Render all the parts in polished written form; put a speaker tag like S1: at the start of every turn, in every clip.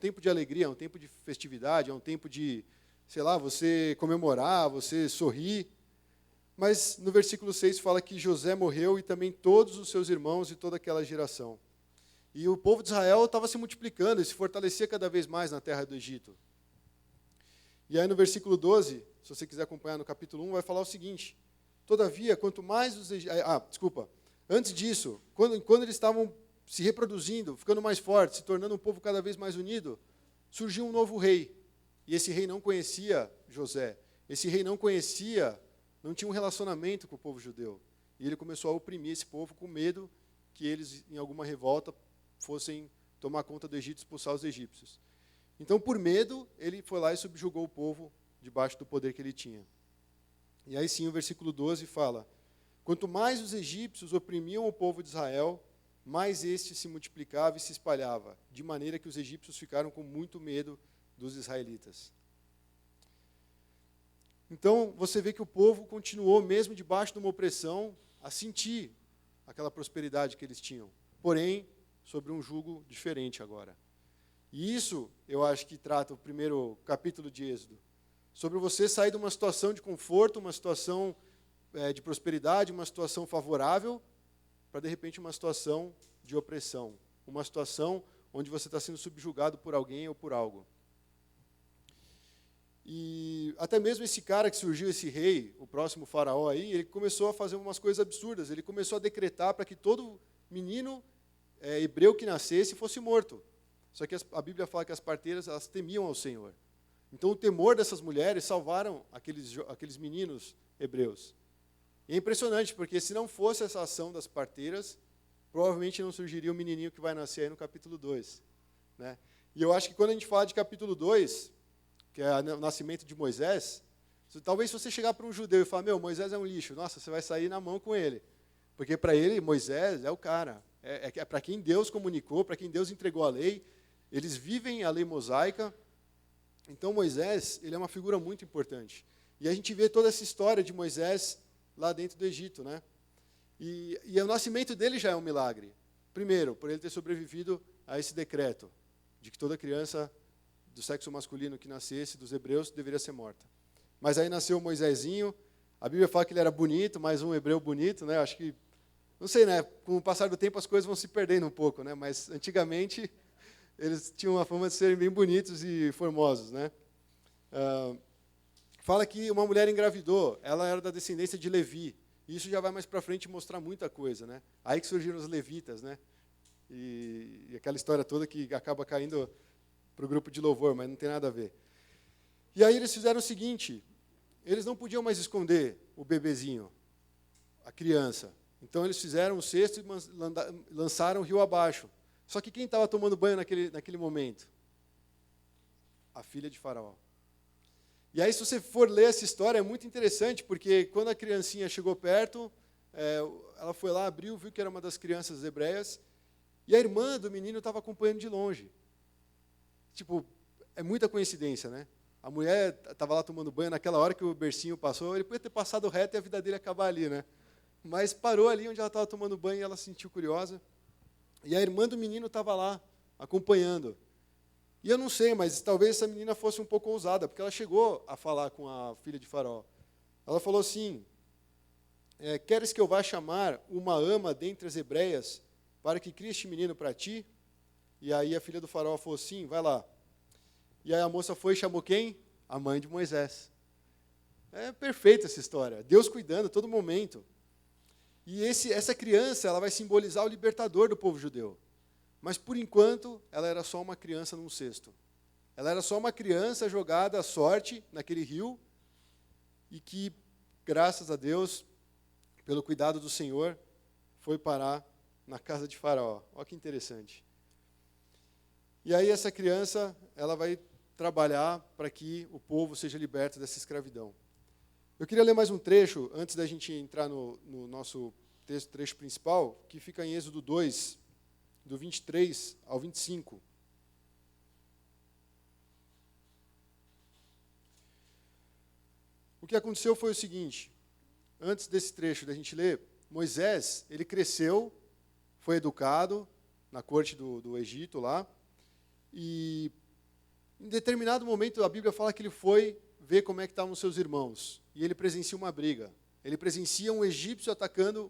S1: tempo de alegria, é um tempo de festividade, é um tempo de, sei lá, você comemorar, você sorrir. Mas no versículo 6 fala que José morreu e também todos os seus irmãos e toda aquela geração. E o povo de Israel estava se multiplicando e se fortalecia cada vez mais na terra do Egito. E aí no versículo 12, se você quiser acompanhar no capítulo 1, vai falar o seguinte: todavia, quanto mais os egípcios... Antes disso, quando eles estavam se reproduzindo, ficando mais fortes, se tornando um povo cada vez mais unido, surgiu um novo rei. E esse rei não conhecia José. Esse rei não tinha um relacionamento com o povo judeu. E ele começou a oprimir esse povo com medo que eles, em alguma revolta, fossem tomar conta do Egito e expulsar os egípcios. Então, por medo, ele foi lá e subjugou o povo debaixo do poder que ele tinha. E aí sim, o versículo 12 fala: quanto mais os egípcios oprimiam o povo de Israel, mais este se multiplicava e se espalhava, de maneira que os egípcios ficaram com muito medo dos israelitas. Então, você vê que o povo continuou, mesmo debaixo de uma opressão, a sentir aquela prosperidade que eles tinham. Porém, sobre um jugo diferente agora. E isso, eu acho que trata o primeiro capítulo de Êxodo. Sobre você sair de uma situação de conforto, uma situação de prosperidade, uma situação favorável, para, de repente, uma situação de opressão. Uma situação onde você está sendo subjugado por alguém ou por algo. E até mesmo esse cara que surgiu, esse rei, o próximo faraó aí, ele começou a fazer umas coisas absurdas. Ele começou a decretar para que todo menino hebreu que nascesse fosse morto. Só que a Bíblia fala que as parteiras, elas temiam ao Senhor. Então o temor dessas mulheres salvaram aqueles meninos hebreus. E é impressionante, porque se não fosse essa ação das parteiras, provavelmente não surgiria o menininho que vai nascer aí no capítulo 2. Né? E eu acho que quando a gente fala de capítulo 2, que é o nascimento de Moisés, talvez se você chegar para um judeu e falar, Moisés é um lixo, nossa, você vai sair na mão com ele. Porque para ele, Moisés é o cara. É para quem Deus comunicou, para quem Deus entregou a lei. Eles vivem a lei mosaica. Então Moisés, ele é uma figura muito importante. E a gente vê toda essa história de Moisés lá dentro do Egito, né? E o nascimento dele já é um milagre. Primeiro, por ele ter sobrevivido a esse decreto, de que toda criança do sexo masculino que nascesse, dos hebreus, deveria ser morta. Mas aí nasceu Moisésinho, a Bíblia fala que ele era bonito, mais um hebreu bonito, né? Acho que, não sei, né? Com o passar do tempo as coisas vão se perdendo um pouco, né? Mas antigamente eles tinham a fama de serem bem bonitos e formosos, né? Fala que uma mulher engravidou, ela era da descendência de Levi. E isso já vai mais para frente mostrar muita coisa, né? Aí que surgiram os levitas, né? E aquela história toda que acaba caindo para o grupo de louvor, mas não tem nada a ver. E aí eles fizeram o seguinte, eles não podiam mais esconder o bebezinho, a criança. Então eles fizeram um cesto e lançaram o rio abaixo. Só que quem estava tomando banho naquele momento? A filha de Faraó. E aí, se você for ler essa história, é muito interessante, porque quando a criancinha chegou perto, ela foi lá, abriu, viu que era uma das crianças hebreias, e a irmã do menino estava acompanhando de longe. Tipo, é muita coincidência, né? A mulher estava lá tomando banho, naquela hora que o bercinho passou, ele podia ter passado reto e a vida dele acabar ali, né? Mas parou ali onde ela estava tomando banho e ela se sentiu curiosa. E a irmã do menino estava lá, acompanhando. E eu não sei, mas talvez essa menina fosse um pouco ousada, porque ela chegou a falar com a filha de Faraó. Ela falou assim, queres que eu vá chamar uma ama dentre as hebreias para que crie este menino para ti? E aí a filha do Faraó falou, sim, vai lá. E aí a moça foi e chamou quem? A mãe de Moisés. É perfeita essa história. Deus cuidando a todo momento. E essa criança, ela vai simbolizar o libertador do povo judeu. Mas, por enquanto, ela era só uma criança num cesto. Ela era só uma criança jogada à sorte naquele rio e que, graças a Deus, pelo cuidado do Senhor, foi parar na casa de Faraó. Olha que interessante. E aí essa criança, ela vai trabalhar para que o povo seja liberto dessa escravidão. Eu queria ler mais um trecho, antes da gente entrar no nosso trecho principal, que fica em Êxodo 2, do 23 ao 25. O que aconteceu foi o seguinte, antes desse trecho da gente ler, Moisés, ele cresceu, foi educado na corte do Egito lá, e Em determinado momento, a Bíblia fala que ele foi ver como é que estavam os seus irmãos. E ele presencia uma briga. Ele presencia um egípcio atacando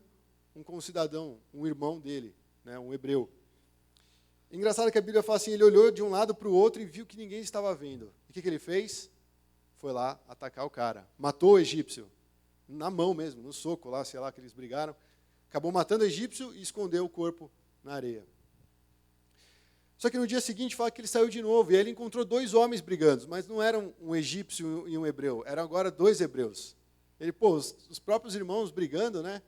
S1: um concidadão, um irmão dele, né, um hebreu. Engraçado que a Bíblia fala assim, ele olhou de um lado para o outro e viu que ninguém estava vendo. E o que ele fez? Foi lá atacar o cara. Matou o egípcio. Na mão mesmo, no soco lá, sei lá, que eles brigaram. Acabou matando o egípcio e escondeu o corpo na areia. Só que no dia seguinte fala que ele saiu de novo, e aí ele encontrou 2 homens brigando, mas não eram um egípcio e um hebreu, eram agora 2 hebreus. Ele, os próprios irmãos brigando, né?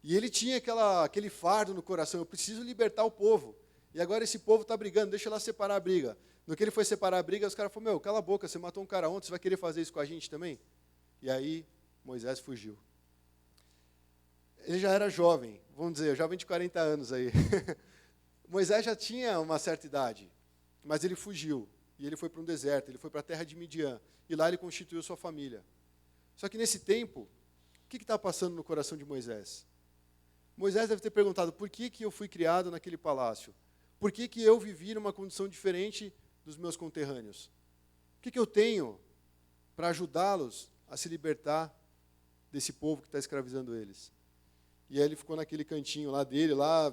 S1: E ele tinha aquele fardo no coração, eu preciso libertar o povo. E agora esse povo está brigando, deixa lá separar a briga. No que ele foi separar a briga, os caras falaram, cala a boca, você matou um cara ontem, você vai querer fazer isso com a gente também? E aí Moisés fugiu. Ele já era jovem, vamos dizer, jovem de 40 anos aí. Moisés já tinha uma certa idade, mas ele fugiu. E ele foi para um deserto, ele foi para a terra de Midian. E lá ele constituiu sua família. Só que nesse tempo, o que está passando no coração de Moisés? Moisés deve ter perguntado, por que eu fui criado naquele palácio? Por que eu vivi numa condição diferente dos meus conterrâneos? O que eu tenho para ajudá-los a se libertar desse povo que está escravizando eles? E aí ele ficou naquele cantinho lá dele, lá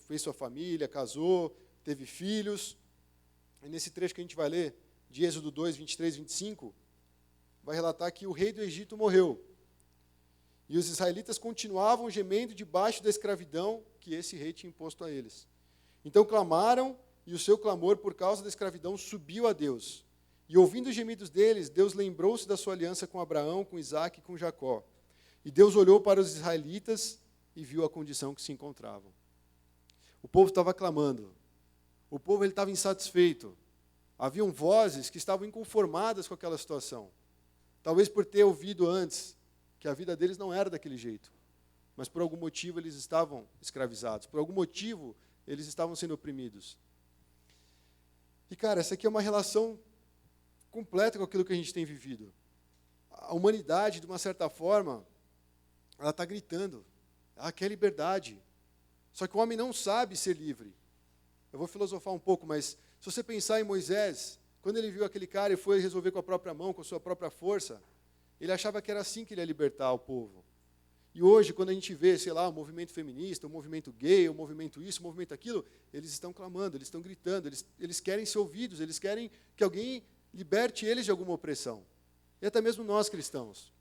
S1: fez sua família, casou, teve filhos. E nesse trecho que a gente vai ler, de Êxodo 2, 23, 25, vai relatar que o rei do Egito morreu. E os israelitas continuavam gemendo debaixo da escravidão que esse rei tinha imposto a eles. Então clamaram, e o seu clamor por causa da escravidão subiu a Deus. E ouvindo os gemidos deles, Deus lembrou-se da sua aliança com Abraão, com Isaque e com Jacó. E Deus olhou para os israelitas e viu a condição que se encontravam. O povo estava clamando. O povo estava insatisfeito. Haviam vozes que estavam inconformadas com aquela situação. Talvez por ter ouvido antes que a vida deles não era daquele jeito. Mas por algum motivo eles estavam escravizados. Por algum motivo eles estavam sendo oprimidos. E, cara, essa aqui é uma relação completa com aquilo que a gente tem vivido. A humanidade, de uma certa forma, ela está gritando. Ela quer liberdade. Só que o homem não sabe ser livre. Eu vou filosofar um pouco, mas se você pensar em Moisés, quando ele viu aquele cara e foi resolver com a própria mão, com a sua própria força, ele achava que era assim que ele ia libertar o povo. E hoje, quando a gente vê, sei lá, o movimento feminista, o movimento gay, o movimento isso, o movimento aquilo, eles estão clamando, eles estão gritando, eles querem ser ouvidos, eles querem que alguém liberte eles de alguma opressão. E até mesmo nós, cristãos.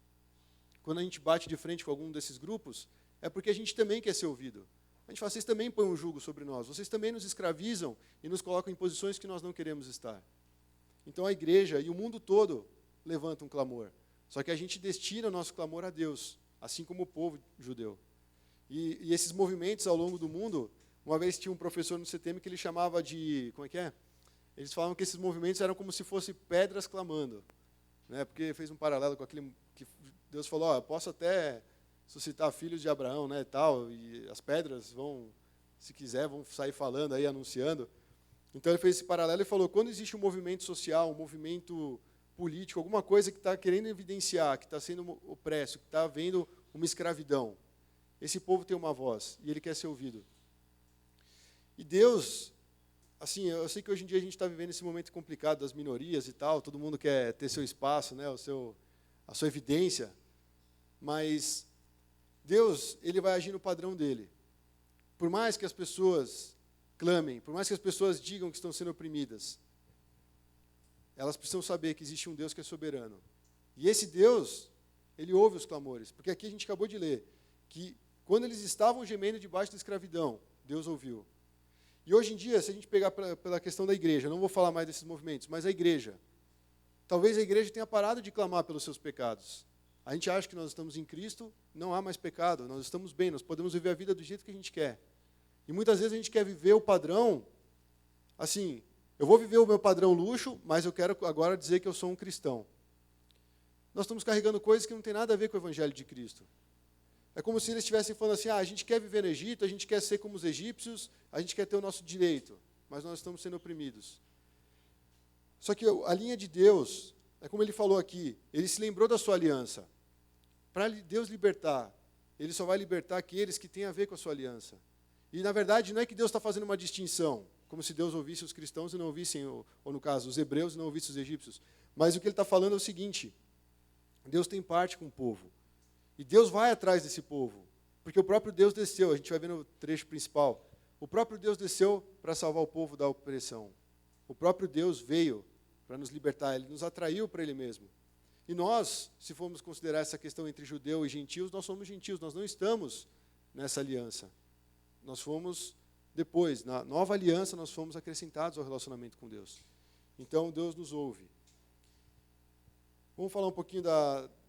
S1: Quando a gente bate de frente com algum desses grupos, é porque a gente também quer ser ouvido. A gente fala, vocês também põem um jugo sobre nós, vocês também nos escravizam e nos colocam em posições que nós não queremos estar. Então a igreja e o mundo todo levantam um clamor. Só que a gente destina o nosso clamor a Deus, assim como o povo judeu. E esses movimentos ao longo do mundo, uma vez tinha um professor no CTM que ele chamava de, como é que é? Eles falavam que esses movimentos eram como se fossem pedras clamando. Né? Porque fez um paralelo com aquele que Deus falou, posso até suscitar filhos de Abraão, né, e tal, e as pedras vão, se quiser, vão sair falando aí, anunciando. Então ele fez esse paralelo e falou, quando existe um movimento social, um movimento político, alguma coisa que está querendo evidenciar, que está sendo opresso, que está havendo uma escravidão, esse povo tem uma voz, e ele quer ser ouvido. E Deus, assim, eu sei que hoje em dia a gente está vivendo esse momento complicado das minorias e tal, todo mundo quer ter seu espaço, né, a sua evidência, mas Deus, ele vai agir no padrão dele. Por mais que as pessoas clamem, por mais que as pessoas digam que estão sendo oprimidas, elas precisam saber que existe um Deus que é soberano. E esse Deus, ele ouve os clamores. Porque aqui a gente acabou de ler que quando eles estavam gemendo debaixo da escravidão, Deus ouviu. E hoje em dia, se a gente pegar pela questão da igreja, não vou falar mais desses movimentos, mas a igreja, talvez a igreja tenha parado de clamar pelos seus pecados. A gente acha que nós estamos em Cristo, não há mais pecado, nós estamos bem, nós podemos viver a vida do jeito que a gente quer. E muitas vezes a gente quer viver o padrão, assim, eu vou viver o meu padrão luxo, mas eu quero agora dizer que eu sou um cristão. Nós estamos carregando coisas que não tem nada a ver com o Evangelho de Cristo. É como se eles estivessem falando assim, a gente quer viver no Egito, a gente quer ser como os egípcios, a gente quer ter o nosso direito, mas nós estamos sendo oprimidos. Só que a linha de Deus, é como ele falou aqui, ele se lembrou da sua aliança. Para Deus libertar, ele só vai libertar aqueles que têm a ver com a sua aliança. E, na verdade, não é que Deus está fazendo uma distinção. como se Deus ouvisse os cristãos e não ouvissem, ou no caso, os hebreus e não ouvissem os egípcios. Mas o que ele está falando é o seguinte: Deus tem parte com o povo. E Deus vai atrás desse povo. Porque o próprio Deus desceu, a gente vai ver no trecho principal, o próprio Deus desceu para salvar o povo da opressão. O próprio Deus veio para nos libertar, Ele nos atraiu para Ele mesmo. E nós, se formos considerar essa questão entre judeu e gentios, nós somos gentios, nós não estamos nessa aliança. Nós fomos depois, na nova aliança, nós fomos acrescentados ao relacionamento com Deus. Então, Deus nos ouve. Vamos falar um pouquinho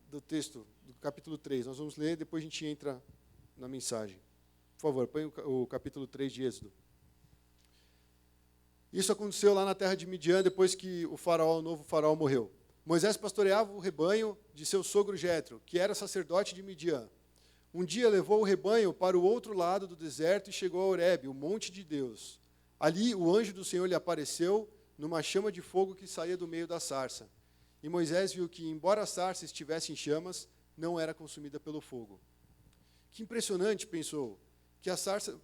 S1: do texto, do capítulo 3. Nós vamos ler, depois a gente entra na mensagem. Por favor, põe o capítulo 3 de Êxodo. Isso aconteceu lá na terra de Midian, depois que o novo faraó morreu. Moisés pastoreava o rebanho de seu sogro Jetro, que era sacerdote de Midian. Um dia levou o rebanho para o outro lado do deserto e chegou a Horebe, o monte de Deus. Ali o anjo do Senhor lhe apareceu numa chama de fogo que saía do meio da sarça. E Moisés viu que, embora a sarça estivesse em chamas, não era consumida pelo fogo. Que impressionante, pensou, que a sarça,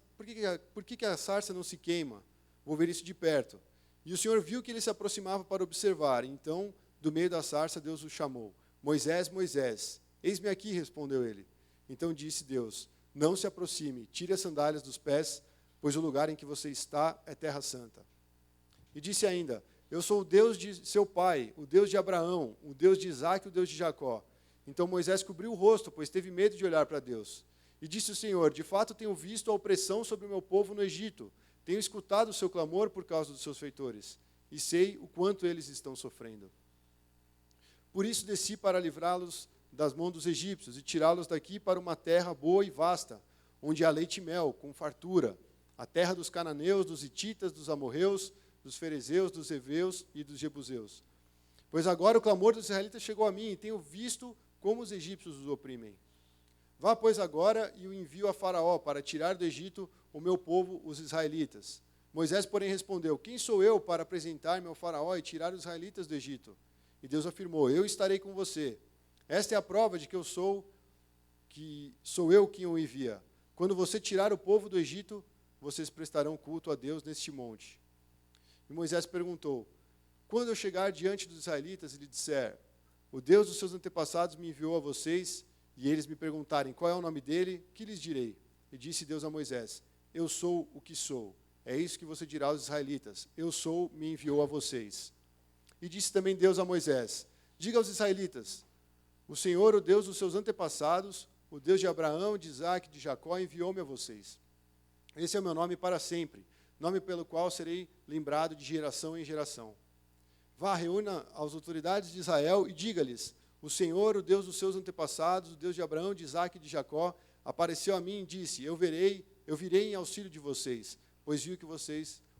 S1: por que a sarça não se queima? Vou ver isso de perto. E o Senhor viu que ele se aproximava para observar. Então, do meio da sarça, Deus o chamou. Moisés, Moisés. Eis-me aqui, respondeu ele. Então disse Deus, não se aproxime, tire as sandálias dos pés, pois o lugar em que você está é terra santa. E disse ainda, eu sou o Deus de seu pai, o Deus de Abraão, o Deus de Isaque e o Deus de Jacó. Então Moisés cobriu o rosto, pois teve medo de olhar para Deus. E disse o Senhor, de fato tenho visto a opressão sobre o meu povo no Egito, tenho escutado o seu clamor por causa dos seus feitores, e sei o quanto eles estão sofrendo. Por isso desci para livrá-los das mãos dos egípcios e tirá-los daqui para uma terra boa e vasta, onde há leite e mel, com fartura, a terra dos cananeus, dos hititas, dos amorreus, dos ferezeus, dos heveus e dos jebuseus. Pois agora o clamor dos israelitas chegou a mim, e tenho visto como os egípcios os oprimem. Vá, pois, agora e o envio a Faraó, para tirar do Egito o meu povo, os israelitas. Moisés, porém, respondeu, quem sou eu para apresentar-me ao Faraó e tirar os israelitas do Egito? E Deus afirmou, eu estarei com você. Esta é a prova de que sou eu quem o envia. Quando você tirar o povo do Egito, vocês prestarão culto a Deus neste monte. E Moisés perguntou, quando eu chegar diante dos israelitas e lhe disser, o Deus dos seus antepassados me enviou a vocês, e eles me perguntarem qual é o nome dele, que lhes direi? E disse Deus a Moisés, eu sou o que sou. É isso que você dirá aos israelitas, eu sou, me enviou a vocês. E disse também Deus a Moisés, diga aos israelitas, o Senhor, o Deus dos seus antepassados, o Deus de Abraão, de Isaque, de Jacó, enviou-me a vocês. Esse é o meu nome para sempre, nome pelo qual serei lembrado de geração em geração. Vá, reúna as autoridades de Israel e diga-lhes, o Senhor, o Deus dos seus antepassados, o Deus de Abraão, de Isaque e de Jacó, apareceu a mim e disse, eu virei em auxílio de vocês, pois viu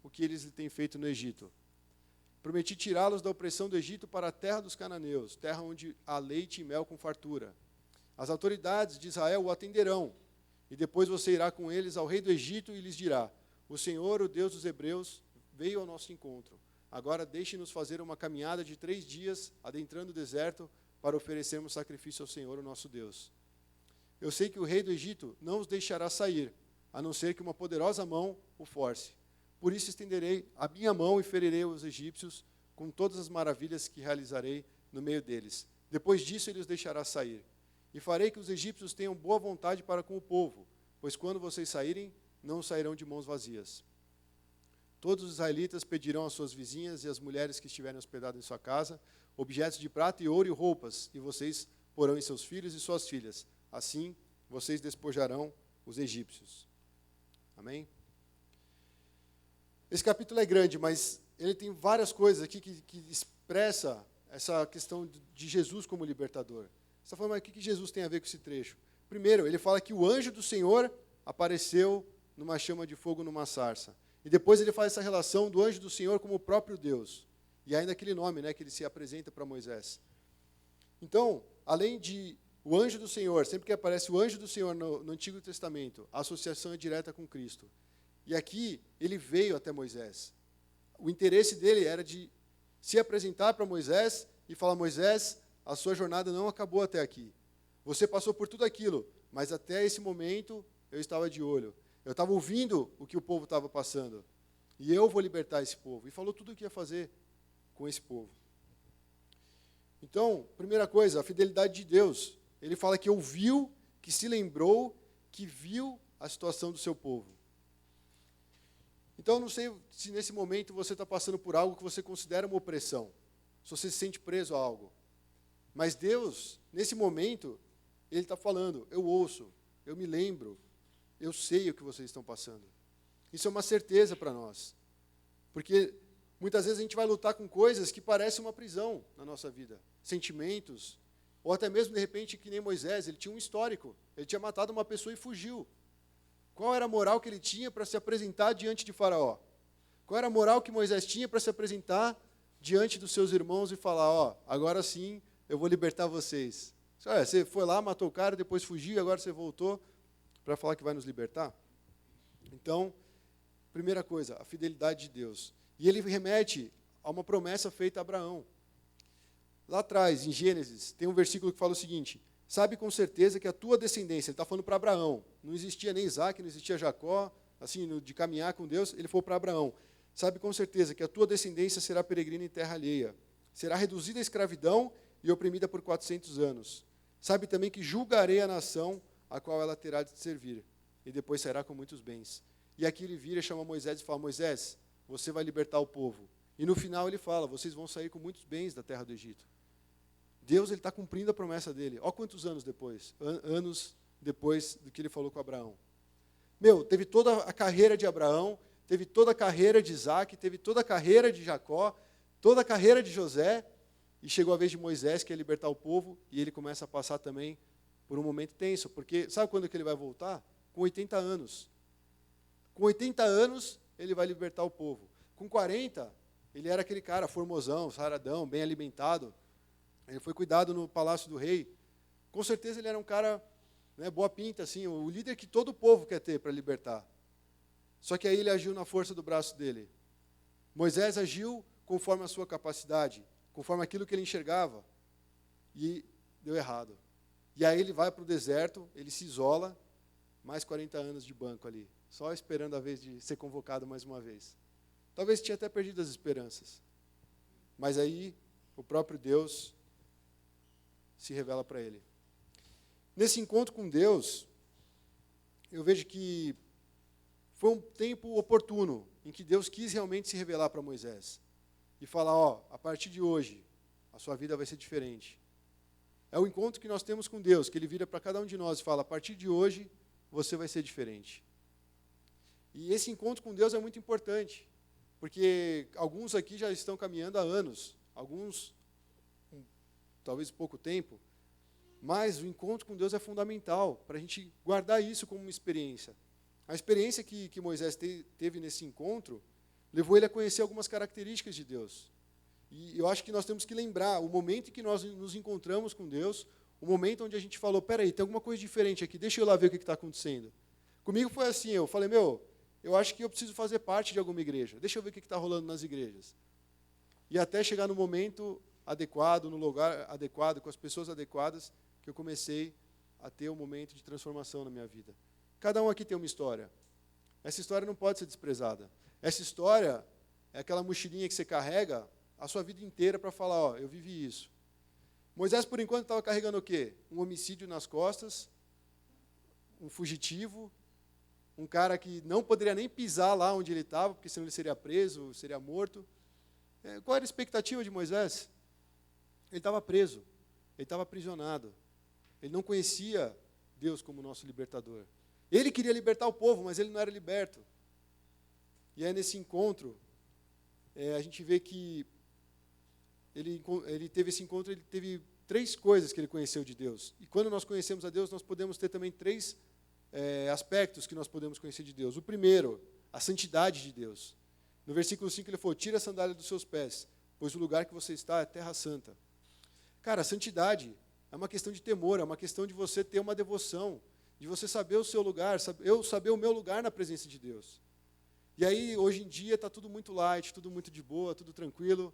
S1: o que eles têm feito no Egito. Prometi tirá-los da opressão do Egito para a terra dos cananeus, terra onde há leite e mel com fartura. As autoridades de Israel o atenderão, e depois você irá com eles ao rei do Egito e lhes dirá, o Senhor, o Deus dos hebreus, veio ao nosso encontro. Agora deixe-nos fazer uma caminhada de 3 dias, adentrando o deserto, para oferecermos sacrifício ao Senhor, o nosso Deus. Eu sei que o rei do Egito não os deixará sair, a não ser que uma poderosa mão o force. Por isso estenderei a minha mão e ferirei os egípcios com todas as maravilhas que realizarei no meio deles. Depois disso ele os deixará sair. E farei que os egípcios tenham boa vontade para com o povo, pois quando vocês saírem, não sairão de mãos vazias. Todos os israelitas pedirão às suas vizinhas e às mulheres que estiverem hospedadas em sua casa, objetos de prata e ouro e roupas, e vocês porão em seus filhos e suas filhas. Assim, vocês despojarão os egípcios. Amém? Esse capítulo é grande, mas ele tem várias coisas aqui que expressa essa questão de Jesus como libertador. Você está falando, mas o que Jesus tem a ver com esse trecho? Primeiro, ele fala que o anjo do Senhor apareceu numa chama de fogo numa sarça. E depois ele faz essa relação do anjo do Senhor como o próprio Deus. E ainda aquele nome, que ele se apresenta para Moisés. Então, além de o anjo do Senhor, sempre que aparece o anjo do Senhor no Antigo Testamento, a associação é direta com Cristo. E aqui, ele veio até Moisés. O interesse dele era de se apresentar para Moisés e falar, Moisés, a sua jornada não acabou até aqui. Você passou por tudo aquilo, mas até esse momento eu estava de olho. Eu estava ouvindo o que o povo estava passando. E eu vou libertar esse povo. E falou tudo o que ia fazer com esse povo. Então, primeira coisa, a fidelidade de Deus. Ele fala que ouviu, que se lembrou, que viu a situação do seu povo. Então, eu não sei se nesse momento você está passando por algo que você considera uma opressão. Se você se sente preso a algo. Mas Deus, nesse momento, Ele está falando, eu ouço, eu me lembro, eu sei o que vocês estão passando. Isso é uma certeza para nós. Porque muitas vezes a gente vai lutar com coisas que parecem uma prisão na nossa vida. Sentimentos, ou até mesmo, de repente, que nem Moisés, ele tinha um histórico. Ele tinha matado uma pessoa e fugiu. Qual era a moral que ele tinha para se apresentar diante de Faraó? Qual era a moral que Moisés tinha para se apresentar diante dos seus irmãos e falar, agora sim eu vou libertar vocês? Você foi lá, matou o cara, depois fugiu, agora você voltou para falar que vai nos libertar? Então, primeira coisa, a fidelidade de Deus. E ele remete a uma promessa feita a Abraão. Lá atrás, em Gênesis, tem um versículo que fala o seguinte, sabe com certeza que a tua descendência, ele está falando para Abraão, não existia nem Isaac, não existia Jacó, assim, de caminhar com Deus, ele falou para Abraão, sabe com certeza que a tua descendência será peregrina em terra alheia, será reduzida à escravidão e oprimida por 400 anos. Sabe também que julgarei a nação a qual ela terá de servir, e depois sairá com muitos bens. E aqui ele vira e chama Moisés e fala, Moisés, você vai libertar o povo. E no final ele fala, vocês vão sair com muitos bens da terra do Egito. Deus está cumprindo a promessa dele. Olha quantos anos depois, anos depois do que ele falou com Abraão. Teve toda a carreira de Abraão, teve toda a carreira de Isaac, teve toda a carreira de Jacó, toda a carreira de José, e chegou a vez de Moisés, que é libertar o povo, e ele começa a passar também por um momento tenso, porque sabe quando que ele vai voltar? Com 80 anos. Com 80 anos, ele vai libertar o povo. Com 40, ele era aquele cara formosão, saradão, bem alimentado. Ele foi cuidado no palácio do rei. Com certeza ele era um cara, boa pinta, assim, o líder que todo o povo quer ter para libertar. Só que aí ele agiu na força do braço dele. Moisés agiu conforme a sua capacidade, conforme aquilo que ele enxergava, e deu errado. E aí ele vai para o deserto, ele se isola, mais 40 anos de banco ali, só esperando a vez de ser convocado mais uma vez. Talvez tinha até perdido as esperanças. Mas aí o próprio Deus se revela para ele. Nesse encontro com Deus, eu vejo que foi um tempo oportuno, em que Deus quis realmente se revelar para Moisés. E falar, a partir de hoje, a sua vida vai ser diferente. É o encontro que nós temos com Deus, que Ele vira para cada um de nós e fala, a partir de hoje, você vai ser diferente. E esse encontro com Deus é muito importante, porque alguns aqui já estão caminhando há anos, alguns, talvez pouco tempo, mas o encontro com Deus é fundamental, para a gente guardar isso como uma experiência. A experiência que Moisés teve nesse encontro, levou ele a conhecer algumas características de Deus. E eu acho que nós temos que lembrar o momento em que nós nos encontramos com Deus, o momento onde a gente falou, peraí, tem alguma coisa diferente aqui, deixa eu lá ver o que está acontecendo. Comigo foi assim, eu falei, eu acho que eu preciso fazer parte de alguma igreja, deixa eu ver o que está rolando nas igrejas. E até chegar no momento adequado, no lugar adequado, com as pessoas adequadas, que eu comecei a ter um momento de transformação na minha vida. Cada um aqui tem uma história. Essa história não pode ser desprezada. Essa história é aquela mochilinha que você carrega a sua vida inteira para falar, eu vivi isso. Moisés, por enquanto, estava carregando o quê? Um homicídio nas costas, um fugitivo, um cara que não poderia nem pisar lá onde ele estava, porque senão ele seria preso, seria morto. Qual era a expectativa de Moisés? Ele estava preso, ele estava aprisionado. Ele não conhecia Deus como nosso libertador. Ele queria libertar o povo, mas ele não era liberto. E aí, nesse encontro, a gente vê que ele teve esse encontro, ele teve 3 coisas que ele conheceu de Deus. E quando nós conhecemos a Deus, nós podemos ter também 3 aspectos que nós podemos conhecer de Deus. O primeiro, a santidade de Deus. No versículo 5 ele falou, tira a sandália dos seus pés, pois o lugar que você está é terra santa. Cara, a santidade é uma questão de temor, é uma questão de você ter uma devoção, de você saber o seu lugar, eu saber o meu lugar na presença de Deus. E aí, hoje em dia, está tudo muito light, tudo muito de boa, tudo tranquilo.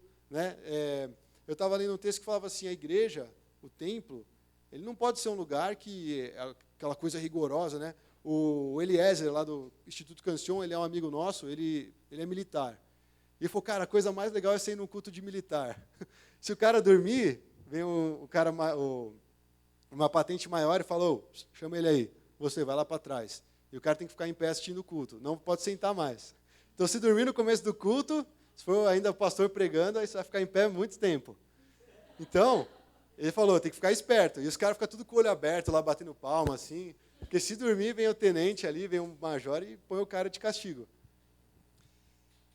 S1: Eu estava lendo um texto que falava assim, a igreja, o templo, ele não pode ser um lugar que é aquela coisa rigorosa, né? O Eliezer, lá do Instituto Cancion, ele é um amigo nosso, ele é militar. E ele falou, cara, a coisa mais legal é ser ir num culto de militar. Se o cara dormir, vem uma patente maior e fala, ô, chama ele aí, você vai lá para trás. E o cara tem que ficar em pé assistindo o culto, não pode sentar mais. Então, se dormir no começo do culto, se for ainda o pastor pregando, aí você vai ficar em pé muito tempo. Então, ele falou, tem que ficar esperto. E os caras ficam tudo com o olho aberto, lá batendo palma, assim. Porque se dormir, vem o tenente ali, vem um major e põe o cara de castigo.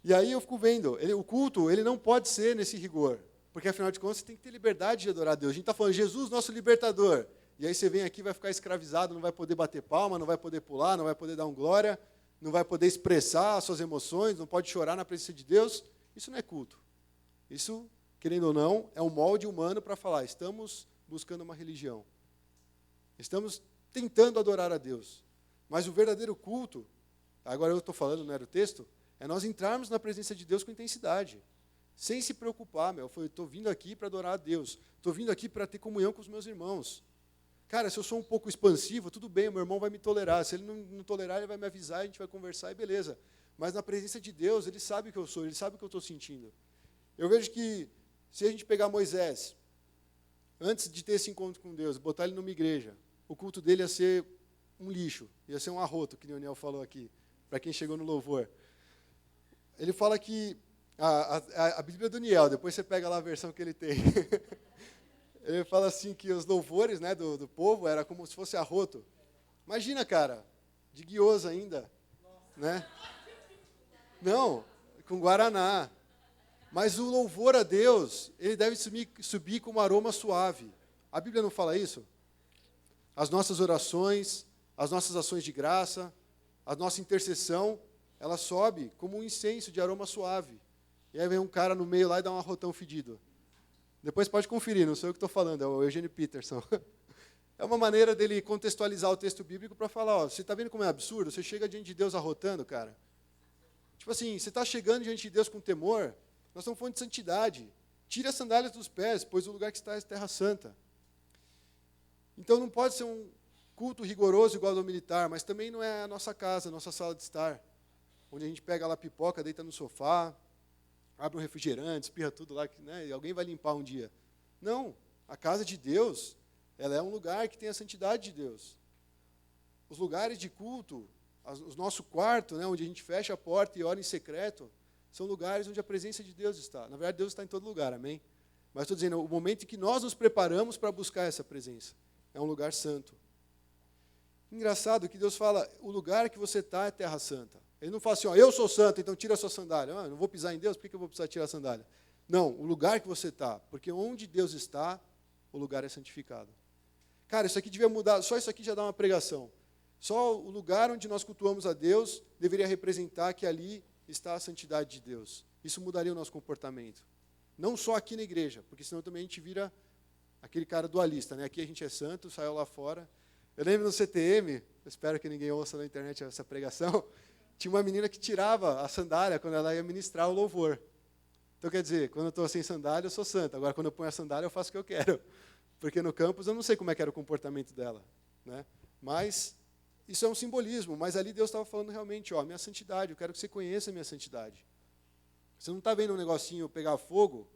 S1: E aí eu fico vendo, o culto, ele não pode ser nesse rigor. Porque, afinal de contas, você tem que ter liberdade de adorar a Deus. A gente está falando, Jesus, nosso libertador. E aí você vem aqui, vai ficar escravizado, não vai poder bater palma, não vai poder pular, não vai poder dar um glória, não vai poder expressar as suas emoções, não pode chorar na presença de Deus. Isso não é culto. Isso, querendo ou não, é um molde humano para falar, estamos buscando uma religião. Estamos tentando adorar a Deus. Mas o verdadeiro culto, agora eu estou falando, não era o texto, é nós entrarmos na presença de Deus com intensidade. Sem se preocupar, eu estou vindo aqui para adorar a Deus. Estou vindo aqui para ter comunhão com os meus irmãos. Cara, se eu sou um pouco expansivo, tudo bem, o meu irmão vai me tolerar. Se ele não tolerar, ele vai me avisar, a gente vai conversar e beleza. Mas na presença de Deus, ele sabe o que eu sou, ele sabe o que eu estou sentindo. Eu vejo que, se a gente pegar Moisés, antes de ter esse encontro com Deus, botar ele numa igreja, o culto dele ia ser um lixo, ia ser um arroto, que o Neonel falou aqui, para quem chegou no louvor. Ele fala que, a Bíblia do Daniel, depois você pega lá a versão que ele tem. Ele fala assim que os louvores, né, do povo era como se fosse arroto. Imagina, cara, de guioso ainda, né? Não, com guaraná. Mas o louvor a Deus, ele deve subir como aroma suave. A Bíblia não fala isso? As nossas orações, as nossas ações de graça, a nossa intercessão, ela sobe como um incenso de aroma suave. E aí vem um cara no meio lá e dá um arrotão fedido. Depois pode conferir, não sou eu que estou falando, é o Eugênio Peterson. É uma maneira dele contextualizar o texto bíblico para falar, ó, você está vendo como é absurdo? Você chega diante de Deus arrotando, cara. Tipo assim, você está chegando diante de Deus com temor, nós estamos falando de santidade. Tire as sandálias dos pés, pois o lugar que está é terra santa. Então não pode ser um culto rigoroso igual ao do militar, mas também não é a nossa casa, a nossa sala de estar, onde a gente pega lá a pipoca, deita no sofá, abre um refrigerante, espirra tudo lá, né, e alguém vai limpar um dia. Não, a casa de Deus, ela é um lugar que tem a santidade de Deus. Os lugares de culto, o nosso quarto, né, onde a gente fecha a porta e ora em secreto, são lugares onde a presença de Deus está. Na verdade, Deus está em todo lugar, amém? Mas estou dizendo, o momento em que nós nos preparamos para buscar essa presença, é um lugar santo. Engraçado que Deus fala, o lugar que você está é terra santa. Ele não fala assim, ó, eu sou santo, então tira a sua sandália. Eu não vou pisar em Deus, por que eu vou precisar tirar a sandália? Não, o lugar que você está, porque onde Deus está, o lugar é santificado. Cara, isso aqui devia mudar, só isso aqui já dá uma pregação. Só o lugar onde nós cultuamos a Deus deveria representar que ali está a santidade de Deus. Isso mudaria o nosso comportamento. Não só aqui na igreja, porque senão também a gente vira aquele cara dualista, né? Aqui a gente é santo, saiu lá fora. Eu lembro no CTM, eu espero que ninguém ouça na internet essa pregação, tinha uma menina que tirava a sandália quando ela ia ministrar o louvor. Então, quer dizer, quando eu estou sem sandália, eu sou santo. Agora, quando eu ponho a sandália, eu faço o que eu quero. Porque no campus, eu não sei como é que era o comportamento dela, né? Mas isso é um simbolismo. Mas ali Deus estava falando realmente, ó, minha santidade, eu quero que você conheça a minha santidade. Você não está vendo um negocinho pegar fogo,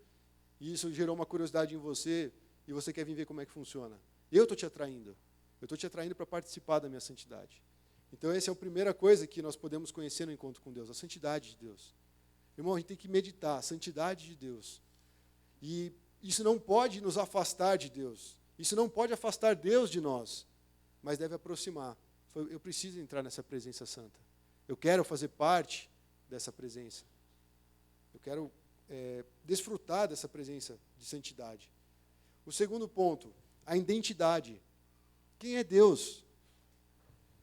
S1: e isso gerou uma curiosidade em você, e você quer vir ver como é que funciona. Eu estou te atraindo. Eu estou te atraindo para participar da minha santidade. Então, essa é a primeira coisa que nós podemos conhecer no encontro com Deus, a santidade de Deus. Irmão, a gente tem que meditar, a santidade de Deus. E isso não pode nos afastar de Deus. Isso não pode afastar Deus de nós, mas deve aproximar. Eu preciso entrar nessa presença santa. Eu quero fazer parte dessa presença. Eu quero desfrutar dessa presença de santidade. O segundo ponto, a identidade. Quem é Deus?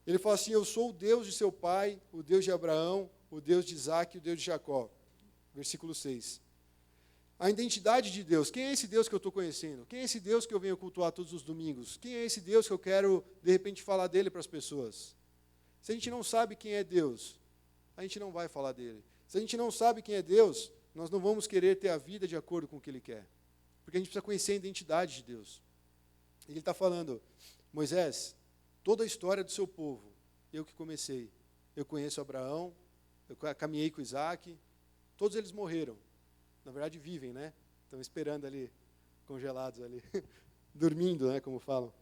S1: Ele fala assim, eu sou o Deus de seu pai, o Deus de Abraão, o Deus de Isaac e o Deus de Jacó. Versículo 6. A identidade de Deus. Quem é esse Deus que eu estou conhecendo? Quem é esse Deus que eu venho cultuar todos os domingos? Quem é esse Deus que eu quero, de repente, falar dele para as pessoas? Se a gente não sabe quem é Deus, a gente não vai falar dele. Se a gente não sabe quem é Deus, nós não vamos querer ter a vida de acordo com o que ele quer. Porque a gente precisa conhecer a identidade de Deus. Ele está falando, Moisés, toda a história do seu povo, eu que comecei. Eu conheço Abraão, eu caminhei com Isaac, todos eles morreram. Na verdade, vivem, né? Estão esperando ali, congelados ali, dormindo, né, como falam.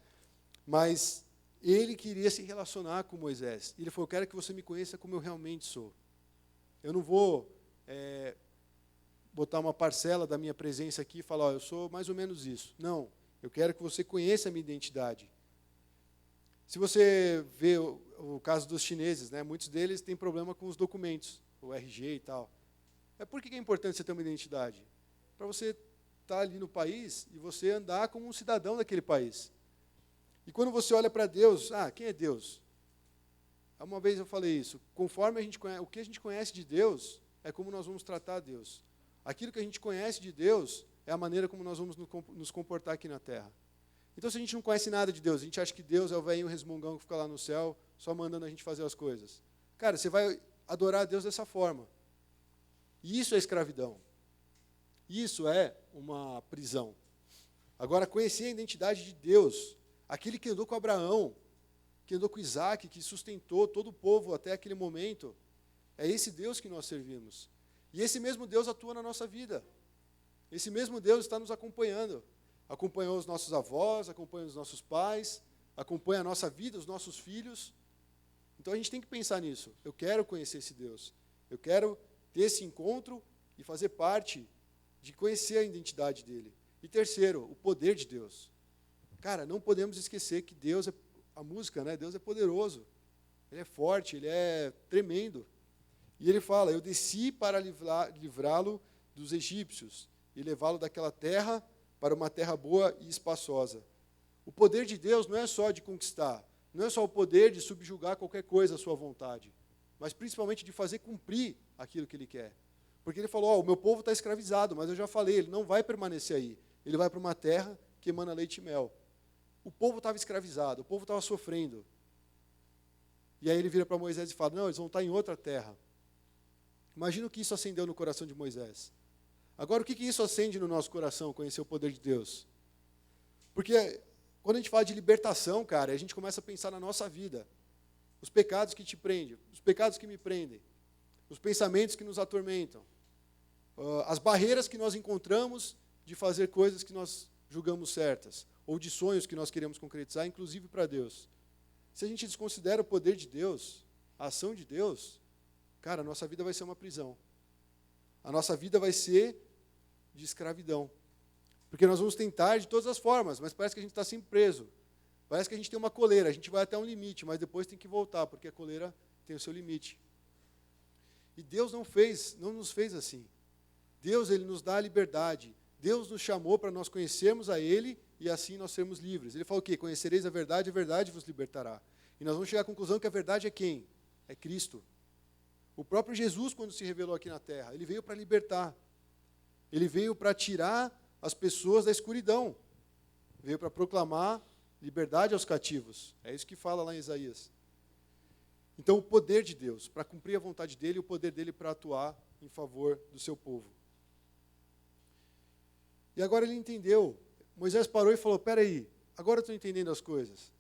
S1: Mas ele queria se relacionar com Moisés. Ele falou, eu quero que você me conheça como eu realmente sou. Eu não vou botar uma parcela da minha presença aqui e falar, eu sou mais ou menos isso. Não, eu quero que você conheça a minha identidade. Se você vê o caso dos chineses, né, muitos deles têm problema com os documentos, o RG e tal. Por que é importante você ter uma identidade? Para você estar ali no país e você andar como um cidadão daquele país. E quando você olha para Deus, quem é Deus? Uma vez eu falei isso, conforme o que a gente conhece de Deus, é como nós vamos tratar Deus. Aquilo que a gente conhece de Deus é a maneira como nós vamos nos comportar aqui na terra. Então, se a gente não conhece nada de Deus, a gente acha que Deus é o velhinho resmungão que fica lá no céu, só mandando a gente fazer as coisas. Cara, você vai adorar a Deus dessa forma. E isso é escravidão. Isso é uma prisão. Agora, conhecer a identidade de Deus, aquele que andou com Abraão, que andou com Isaac, que sustentou todo o povo até aquele momento, é esse Deus que nós servimos. E esse mesmo Deus atua na nossa vida. Esse mesmo Deus está nos acompanhando. Acompanhou os nossos avós, acompanha os nossos pais, acompanha a nossa vida, os nossos filhos. Então a gente tem que pensar nisso. Eu quero conhecer esse Deus. Eu quero ter esse encontro e fazer parte de conhecer a identidade dele. E terceiro, o poder de Deus. Cara, não podemos esquecer que Deus é a música, né? Deus é poderoso. Ele é forte, ele é tremendo. E ele fala, eu desci para livrá-lo dos egípcios e levá-lo daquela terra para uma terra boa e espaçosa. O poder de Deus não é só de conquistar, não é só o poder de subjugar qualquer coisa à sua vontade, mas principalmente de fazer cumprir aquilo que ele quer. Porque ele falou, o meu povo está escravizado, mas eu já falei, ele não vai permanecer aí. Ele vai para uma terra que emana leite e mel. O povo estava escravizado, o povo estava sofrendo. E aí ele vira para Moisés e fala, não, eles vão estar em outra terra. Imagina o que isso acendeu no coração de Moisés. Agora, o que isso acende no nosso coração, conhecer o poder de Deus? Porque quando a gente fala de libertação, cara, a gente começa a pensar na nossa vida. Os pecados que te prendem, os pecados que me prendem, os pensamentos que nos atormentam, as barreiras que nós encontramos de fazer coisas que nós julgamos certas, ou de sonhos que nós queremos concretizar, inclusive para Deus. Se a gente desconsidera o poder de Deus, a ação de Deus, cara, a nossa vida vai ser uma prisão. A nossa vida vai ser de escravidão. Porque nós vamos tentar de todas as formas, mas parece que a gente está sempre preso. Parece que a gente tem uma coleira, a gente vai até um limite, mas depois tem que voltar, porque a coleira tem o seu limite. E Deus não nos fez assim. Deus, ele nos dá a liberdade. Deus nos chamou para nós conhecermos a Ele e assim nós sermos livres. Ele falou o quê? Conhecereis a verdade vos libertará. E nós vamos chegar à conclusão que a verdade é quem? É Cristo. O próprio Jesus, quando se revelou aqui na terra, ele veio para libertar. Ele veio para tirar as pessoas da escuridão. Veio para proclamar liberdade aos cativos. É isso que fala lá em Isaías. Então, o poder de Deus, para cumprir a vontade dele, o poder dele para atuar em favor do seu povo. E agora ele entendeu. Moisés parou e falou, peraí, agora eu estou entendendo as coisas.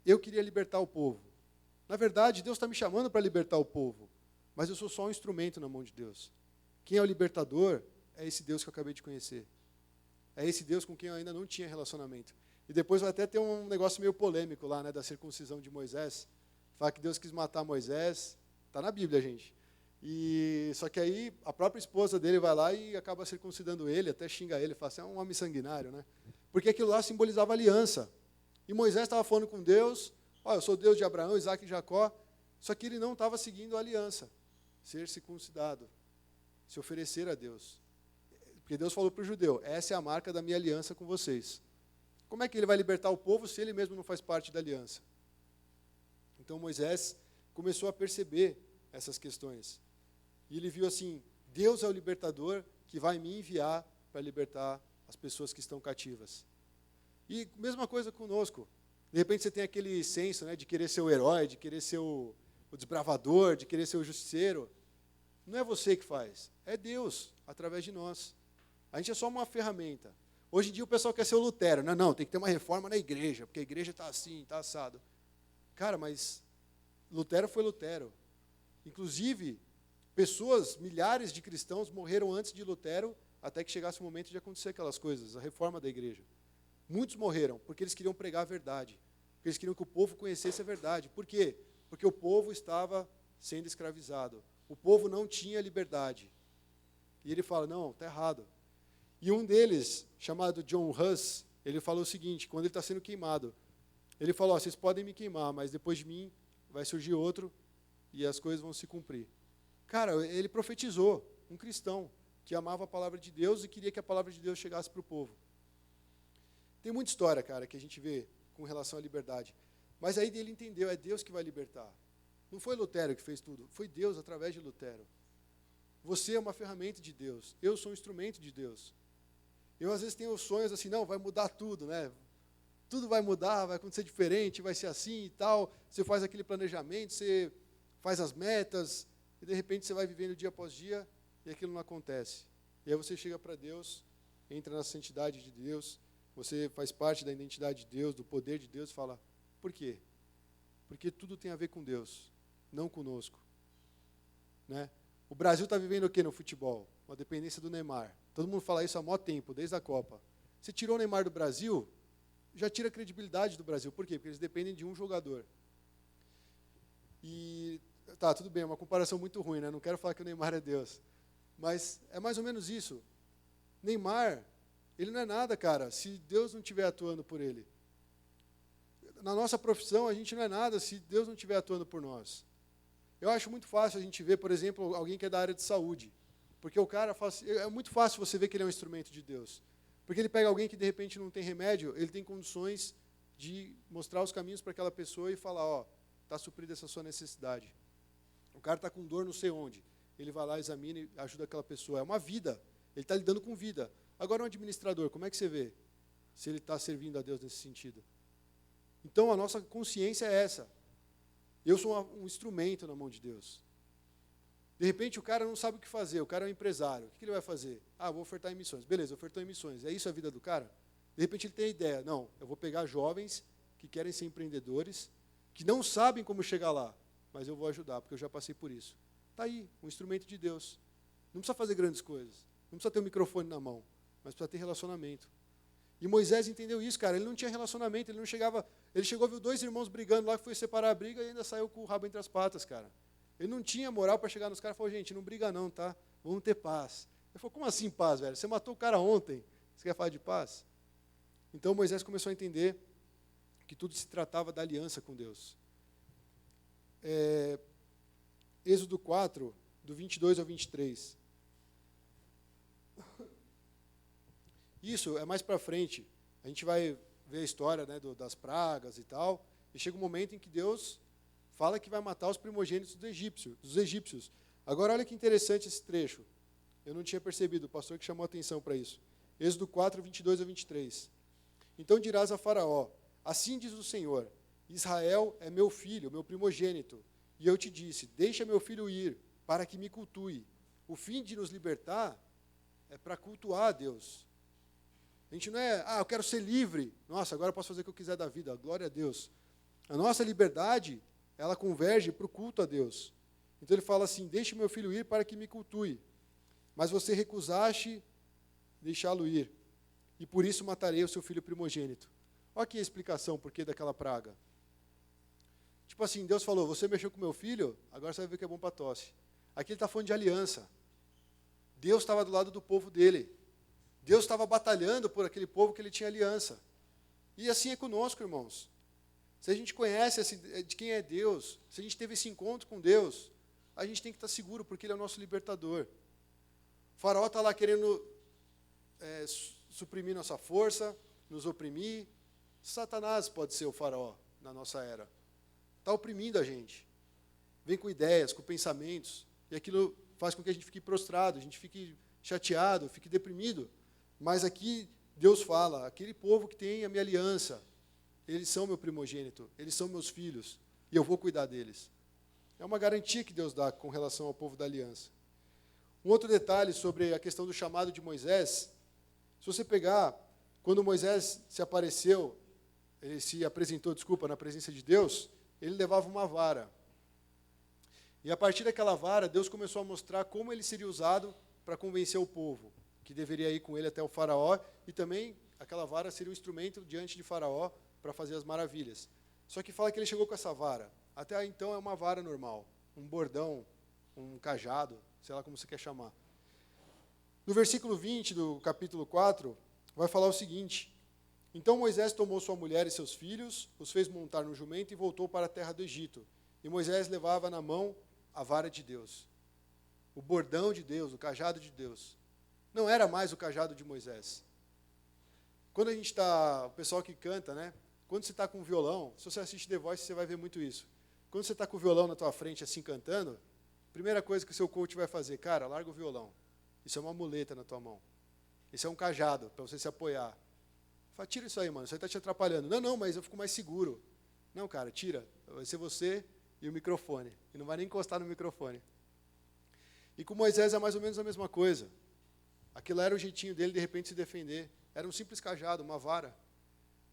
S1: Eu queria libertar o povo. Na verdade, Deus está me chamando para libertar o povo. Mas eu sou só um instrumento na mão de Deus. Quem é o libertador é esse Deus que eu acabei de conhecer. É esse Deus com quem eu ainda não tinha relacionamento. E depois vai até ter um negócio meio polêmico lá, né, da circuncisão de Moisés. Fala que Deus quis matar Moisés. Está na Bíblia, gente. Só que aí a própria esposa dele vai lá e acaba circuncidando ele, até xinga ele, fala assim, é um homem sanguinário, né? Porque aquilo lá simbolizava aliança. E Moisés estava falando com Deus, eu sou Deus de Abraão, Isaac e Jacó, só que ele não estava seguindo a aliança. Ser circuncidado, se oferecer a Deus. Porque Deus falou para o judeu, essa é a marca da minha aliança com vocês. Como é que ele vai libertar o povo se ele mesmo não faz parte da aliança? Então Moisés começou a perceber essas questões. E ele viu assim, Deus é o libertador que vai me enviar para libertar as pessoas que estão cativas. E mesma coisa conosco. De repente você tem aquele senso, né, de querer ser o herói, de querer ser o desbravador, de querer ser o justiceiro. Não é você que faz, é Deus, através de nós. A gente é só uma ferramenta. Hoje em dia o pessoal quer ser o Lutero. Não, tem que ter uma reforma na igreja, porque a igreja está assim, está assado. Cara, mas Lutero foi Lutero. Inclusive, milhares de cristãos morreram antes de Lutero, até que chegasse o momento de acontecer aquelas coisas, a reforma da igreja. Muitos morreram porque eles queriam pregar a verdade, porque eles queriam que o povo conhecesse a verdade. Por quê? Porque o povo estava sendo escravizado. O povo não tinha liberdade. E ele fala, não, está errado. E um deles, chamado John Huss, ele falou o seguinte, quando ele está sendo queimado, ele falou, vocês podem me queimar, mas depois de mim vai surgir outro e as coisas vão se cumprir. Cara, ele profetizou, um cristão que amava a palavra de Deus e queria que a palavra de Deus chegasse para o povo. Tem muita história, cara, que a gente vê com relação à liberdade. Mas aí ele entendeu, é Deus que vai libertar. Não foi Lutero que fez tudo, foi Deus através de Lutero. Você é uma ferramenta de Deus, eu sou um instrumento de Deus. Eu às vezes tenho sonhos assim, não, vai mudar tudo, né? Tudo vai mudar, vai acontecer diferente, vai ser assim e tal. Você faz aquele planejamento, você faz as metas, e de repente você vai vivendo dia após dia e aquilo não acontece. E aí você chega para Deus, entra na santidade de Deus, você faz parte da identidade de Deus, do poder de Deus, e fala, por quê? Porque tudo tem a ver com Deus, não conosco. Né? O Brasil está vivendo o quê no futebol? Uma dependência do Neymar. Todo mundo fala isso há mó tempo, desde a Copa. Você tirou o Neymar do Brasil, já tira a credibilidade do Brasil. Por quê? Porque eles dependem de um jogador. E, tá, tudo bem, é uma comparação muito ruim, né? Não quero falar que o Neymar é Deus. Mas é mais ou menos isso. Neymar, ele não é nada, cara, se Deus não estiver atuando por ele. Na nossa profissão, a gente não é nada se Deus não estiver atuando por nós. Eu acho muito fácil a gente ver, por exemplo, alguém que é da área de saúde. Porque o cara faz, é muito fácil você ver que ele é um instrumento de Deus. Porque ele pega alguém que de repente não tem remédio, ele tem condições de mostrar os caminhos para aquela pessoa e falar, ó, está suprida essa sua necessidade. O cara está com dor não sei onde. Ele vai lá, examina e ajuda aquela pessoa. É uma vida. Ele está lidando com vida. Agora, um administrador, como é que você vê se ele está servindo a Deus nesse sentido? Então, a nossa consciência é essa. Eu sou um instrumento na mão de Deus. De repente, o cara não sabe o que fazer, o cara é um empresário. O que ele vai fazer? Ah, vou ofertar em missões. Beleza, ofertou em missões. É isso a vida do cara? De repente, ele tem a ideia. Não, eu vou pegar jovens que querem ser empreendedores, que não sabem como chegar lá, mas eu vou ajudar, porque eu já passei por isso. Está aí, um instrumento de Deus. Não precisa fazer grandes coisas. Não precisa ter um microfone na mão, mas precisa ter relacionamento. E Moisés entendeu isso, cara. Ele não tinha relacionamento, ele não chegava... Ele chegou, viu 2 irmãos brigando lá, que foi separar a briga e ainda saiu com o rabo entre as patas, cara. Ele não tinha moral para chegar nos caras e falar, gente, não briga não, tá? Vamos ter paz. Ele falou, como assim paz, velho? Você matou o cara ontem, você quer falar de paz? Então Moisés começou a entender que tudo se tratava da aliança com Deus. Êxodo 4, do 22 ao 23. Isso é mais para frente. A gente vai ver a história, né, das pragas e tal, e chega um momento em que Deus fala que vai matar os primogênitos dos egípcios. Agora, olha que interessante esse trecho. Eu não tinha percebido, o pastor que chamou a atenção para isso. Êxodo 4, 22 a 23. Então dirás a Faraó, assim diz o Senhor, Israel é meu filho, meu primogênito, e eu te disse, deixa meu filho ir, para que me cultue. O fim de nos libertar é para cultuar a Deus. A gente não é, eu quero ser livre. Nossa, agora eu posso fazer o que eu quiser da vida. Glória a Deus. A nossa liberdade, ela converge para o culto a Deus. Então ele fala assim, deixe meu filho ir para que me cultue. Mas você recusaste deixá-lo ir. E por isso matarei o seu filho primogênito. Olha aqui a explicação por que daquela praga. Tipo assim, Deus falou, você mexeu com meu filho, agora você vai ver que é bom para tosse. Aqui ele está falando de aliança. Deus estava do lado do povo dele. Deus estava batalhando por aquele povo que ele tinha aliança. E assim é conosco, irmãos. Se a gente conhece de quem é Deus, se a gente teve esse encontro com Deus, a gente tem que estar seguro, porque Ele é o nosso libertador. O faraó está lá querendo suprimir nossa força, nos oprimir. Satanás pode ser o faraó na nossa era. Está oprimindo a gente. Vem com ideias, com pensamentos, e aquilo faz com que a gente fique prostrado, a gente fique chateado, fique deprimido. Mas aqui Deus fala, aquele povo que tem a minha aliança, eles são meu primogênito, eles são meus filhos, e eu vou cuidar deles. É uma garantia que Deus dá com relação ao povo da aliança. Um outro detalhe sobre a questão do chamado de Moisés, se você pegar, quando Moisés ele se apresentou, na presença de Deus, ele levava uma vara. E a partir daquela vara, Deus começou a mostrar como ele seria usado para convencer o povo, que deveria ir com ele até o faraó, e também aquela vara seria um instrumento diante de faraó para fazer as maravilhas. Só que fala que ele chegou com essa vara. Até então é uma vara normal, um bordão, um cajado, sei lá como você quer chamar. No versículo 20 do capítulo 4, vai falar o seguinte: então Moisés tomou sua mulher e seus filhos, os fez montar no jumento e voltou para a terra do Egito. E Moisés levava na mão a vara de Deus, o bordão de Deus, o cajado de Deus. Não era mais o cajado de Moisés. Quando a gente está, o pessoal que canta, né? Quando você está com o violão, se você assiste The Voice, você vai ver muito isso. Quando você está com o violão na tua frente, assim, cantando, a primeira coisa que o seu coach vai fazer, cara, larga o violão. Isso é uma muleta na tua mão. Isso é um cajado, para você se apoiar. Fala, tira isso aí, mano, isso aí está te atrapalhando. Não, mas eu fico mais seguro. Não, cara, tira. Vai ser você e o microfone. E não vai nem encostar no microfone. E com Moisés é mais ou menos a mesma coisa. Aquilo era o jeitinho dele, de repente, se defender. Era um simples cajado, uma vara.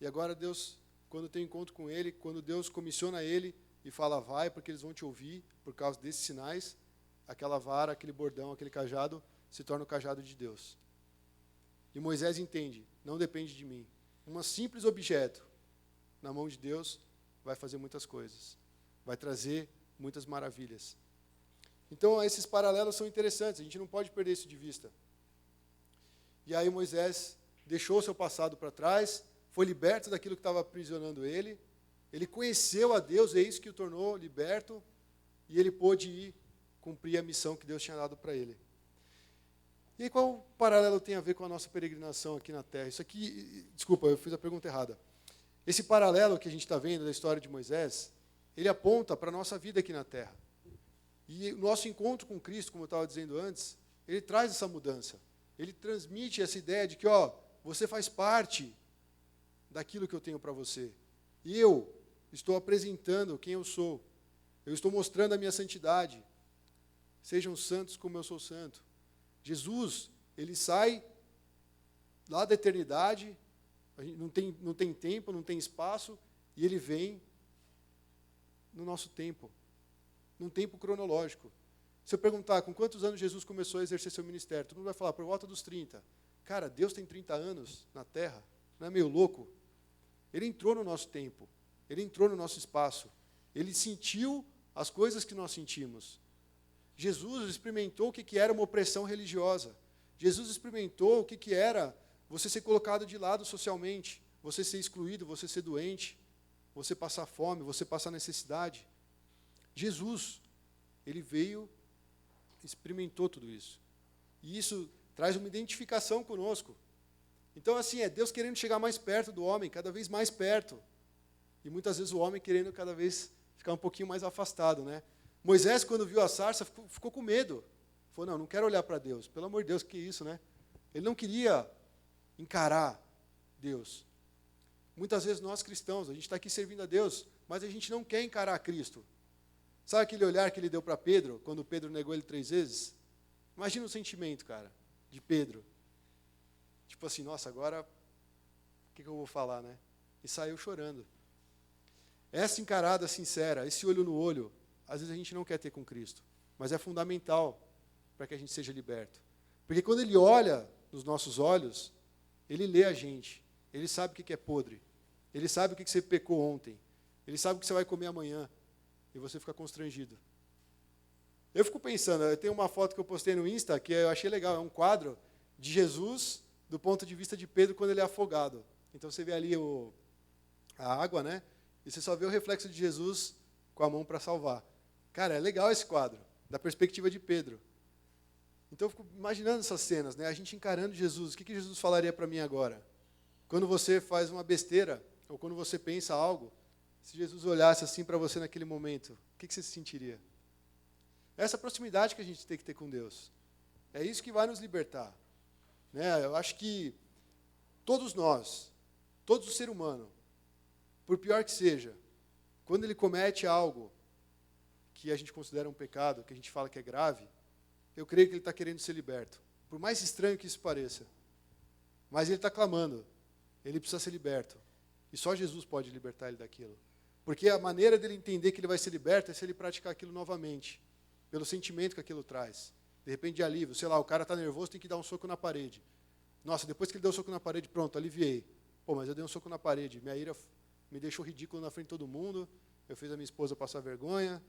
S1: E agora Deus, quando tem encontro com ele, quando Deus comissiona ele e fala, vai, porque eles vão te ouvir, por causa desses sinais, aquela vara, aquele bordão, aquele cajado, se torna o cajado de Deus. E Moisés entende, não depende de mim. Um simples objeto na mão de Deus vai fazer muitas coisas. Vai trazer muitas maravilhas. Então, esses paralelos são interessantes, a gente não pode perder isso de vista. E aí Moisés deixou o seu passado para trás, foi liberto daquilo que estava aprisionando ele conheceu a Deus, é isso que o tornou liberto, e ele pôde ir cumprir a missão que Deus tinha dado para ele. E aí, qual paralelo tem a ver com a nossa peregrinação aqui na Terra? Isso aqui, desculpa, eu fiz a pergunta errada. Esse paralelo que a gente está vendo da história de Moisés, ele aponta para a nossa vida aqui na Terra. E o nosso encontro com Cristo, como eu estava dizendo antes, ele traz essa mudança. Ele transmite essa ideia de que, você faz parte daquilo que eu tenho para você. E eu estou apresentando quem eu sou. Eu estou mostrando a minha santidade. Sejam santos como eu sou santo. Jesus, ele sai lá da eternidade, não tem tempo, não tem espaço, e ele vem no nosso tempo, num tempo cronológico. Se eu perguntar com quantos anos Jesus começou a exercer seu ministério, todo mundo vai falar, por volta dos 30. Cara, Deus tem 30 anos na Terra, não é meio louco? Ele entrou no nosso tempo, ele entrou no nosso espaço, ele sentiu as coisas que nós sentimos. Jesus experimentou o que era uma opressão religiosa. Jesus experimentou o que era você ser colocado de lado socialmente, você ser excluído, você ser doente, você passar fome, você passar necessidade. Jesus, ele veio, experimentou tudo isso. E isso traz uma identificação conosco. Então, assim, é Deus querendo chegar mais perto do homem, cada vez mais perto. E muitas vezes o homem querendo cada vez ficar um pouquinho mais afastado, né? Moisés, quando viu a sarça, ficou com medo. Falou, não quero olhar para Deus. Pelo amor de Deus, que isso, né? Ele não queria encarar Deus. Muitas vezes nós cristãos, a gente está aqui servindo a Deus, mas a gente não quer encarar Cristo. Sabe aquele olhar que ele deu para Pedro, quando Pedro negou ele 3 vezes? Imagina o sentimento, cara, de Pedro. Tipo assim, nossa, agora, o que eu vou falar, né? E saiu chorando. Essa encarada sincera, esse olho no olho, às vezes a gente não quer ter com Cristo, mas é fundamental para que a gente seja liberto. Porque quando ele olha nos nossos olhos, ele lê a gente, ele sabe o que é podre, ele sabe o que você pecou ontem, ele sabe o que você vai comer amanhã, e você fica constrangido. Eu fico pensando, eu tenho uma foto que eu postei no Insta, que eu achei legal, é um quadro de Jesus do ponto de vista de Pedro quando ele é afogado. Então você vê ali a água, né? E você só vê o reflexo de Jesus com a mão para salvar. Cara, é legal esse quadro, da perspectiva de Pedro. Então eu fico imaginando essas cenas, né? A gente encarando Jesus. O que Jesus falaria para mim agora? Quando você faz uma besteira, ou quando você pensa algo, se Jesus olhasse assim para você naquele momento, o que você se sentiria? Essa proximidade que a gente tem que ter com Deus. É isso que vai nos libertar. Né? Eu acho que todos nós, todo o ser humano, por pior que seja, quando ele comete algo que a gente considera um pecado, que a gente fala que é grave, eu creio que ele está querendo ser liberto. Por mais estranho que isso pareça. Mas ele está clamando. Ele precisa ser liberto. E só Jesus pode libertar ele daquilo. Porque a maneira dele entender que ele vai ser liberto é se ele praticar aquilo novamente. pelo sentimento que aquilo traz. De repente de alívio, sei lá, o cara está nervoso, tem que dar um soco na parede. Nossa, depois que ele deu um soco na parede, pronto, aliviei. Pô, mas eu dei um soco na parede, minha ira me deixou ridículo na frente de todo mundo, eu fiz a minha esposa passar vergonha,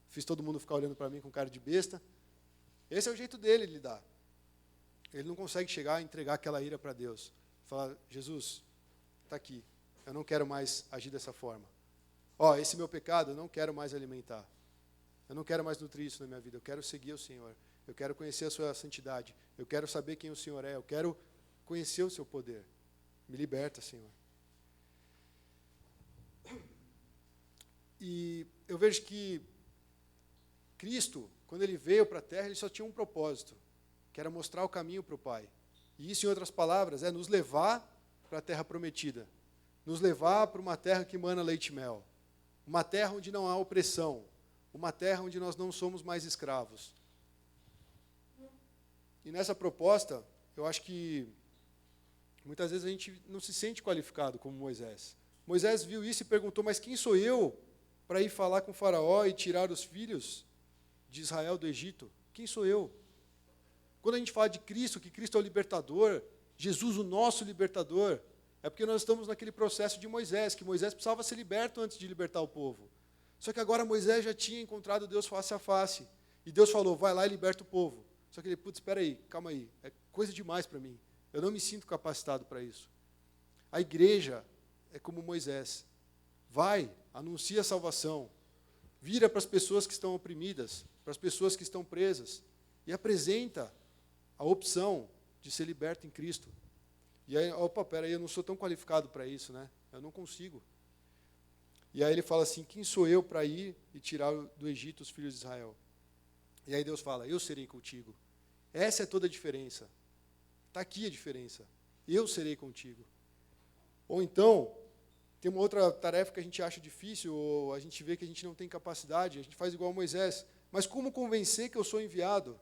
S1: fiz todo mundo ficar olhando para mim com cara de besta. Esse é o jeito dele lidar. Ele não consegue chegar e entregar aquela ira para Deus. Falar, Jesus, está aqui, eu não quero mais agir dessa forma. Ó, esse meu pecado eu não quero mais alimentar. Eu não quero mais nutrir isso na minha vida, eu quero seguir o Senhor. Eu quero conhecer a sua santidade. Eu quero saber quem o Senhor é. Eu quero conhecer o seu poder. Me liberta, Senhor. E eu vejo que Cristo, quando ele veio para a terra, ele só tinha um propósito, que era mostrar o caminho para o Pai. E isso, em outras palavras, é nos levar para a terra prometida. Nos levar para uma terra que emana leite e mel. Uma terra onde não há opressão. Uma terra onde nós não somos mais escravos. E nessa proposta, eu acho que muitas vezes a gente não se sente qualificado como Moisés. Moisés viu isso e perguntou, mas quem sou eu para ir falar com o faraó e tirar os filhos de Israel do Egito? Quem sou eu? Quando a gente fala de Cristo, que Cristo é o libertador, Jesus o nosso libertador, é porque nós estamos naquele processo de Moisés, que Moisés precisava ser liberto antes de libertar o povo. Só que agora Moisés já tinha encontrado Deus face a face. E Deus falou, vai lá e liberta o povo. Só que ele, putz, espera aí, calma aí, é coisa demais para mim. Eu não me sinto capacitado para isso. A igreja é como Moisés. Vai, anuncia a salvação. Vira para as pessoas que estão oprimidas, para as pessoas que estão presas. E apresenta a opção de ser liberto em Cristo. E aí, opa, espera aí, eu não sou tão qualificado para isso, né? Eu não consigo. E aí ele fala assim, quem sou eu para ir e tirar do Egito os filhos de Israel? E aí Deus fala, eu serei contigo. Essa é toda a diferença. Está aqui a diferença. Eu serei contigo. Ou então, tem uma outra tarefa que a gente acha difícil, ou a gente vê que a gente não tem capacidade, a gente faz igual Moisés. Mas como convencer que eu sou enviado?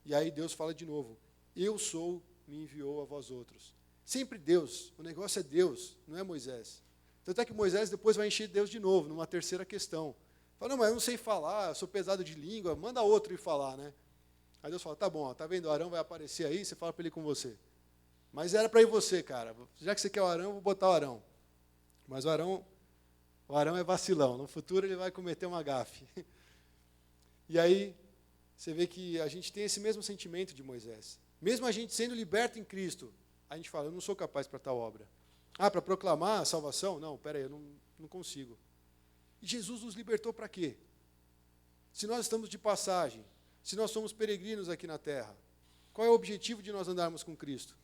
S1: E aí Deus fala de novo, eu sou, me enviou a vós outros. Sempre Deus, o negócio é Deus, não é Moisés. Tanto é que Moisés depois vai encher Deus de novo, numa terceira questão. Fala, não, mas eu não sei falar, eu sou pesado de língua, manda outro ir falar, né? Aí Deus fala, tá bom, tá vendo, o Arão vai aparecer aí, você fala para ele com você. Mas era para ir você, cara. Já que você quer o Arão, eu vou botar o Arão. Mas o Arão é vacilão. No futuro ele vai cometer uma gafe. E aí, você vê que a gente tem esse mesmo sentimento de Moisés. Mesmo a gente sendo liberto em Cristo, a gente fala, eu não sou capaz para tal obra. Ah, para proclamar a salvação? Não, peraí, eu não consigo. E Jesus nos libertou para quê? Se nós estamos de passagem, se nós somos peregrinos aqui na terra, qual é o objetivo de nós andarmos com Cristo?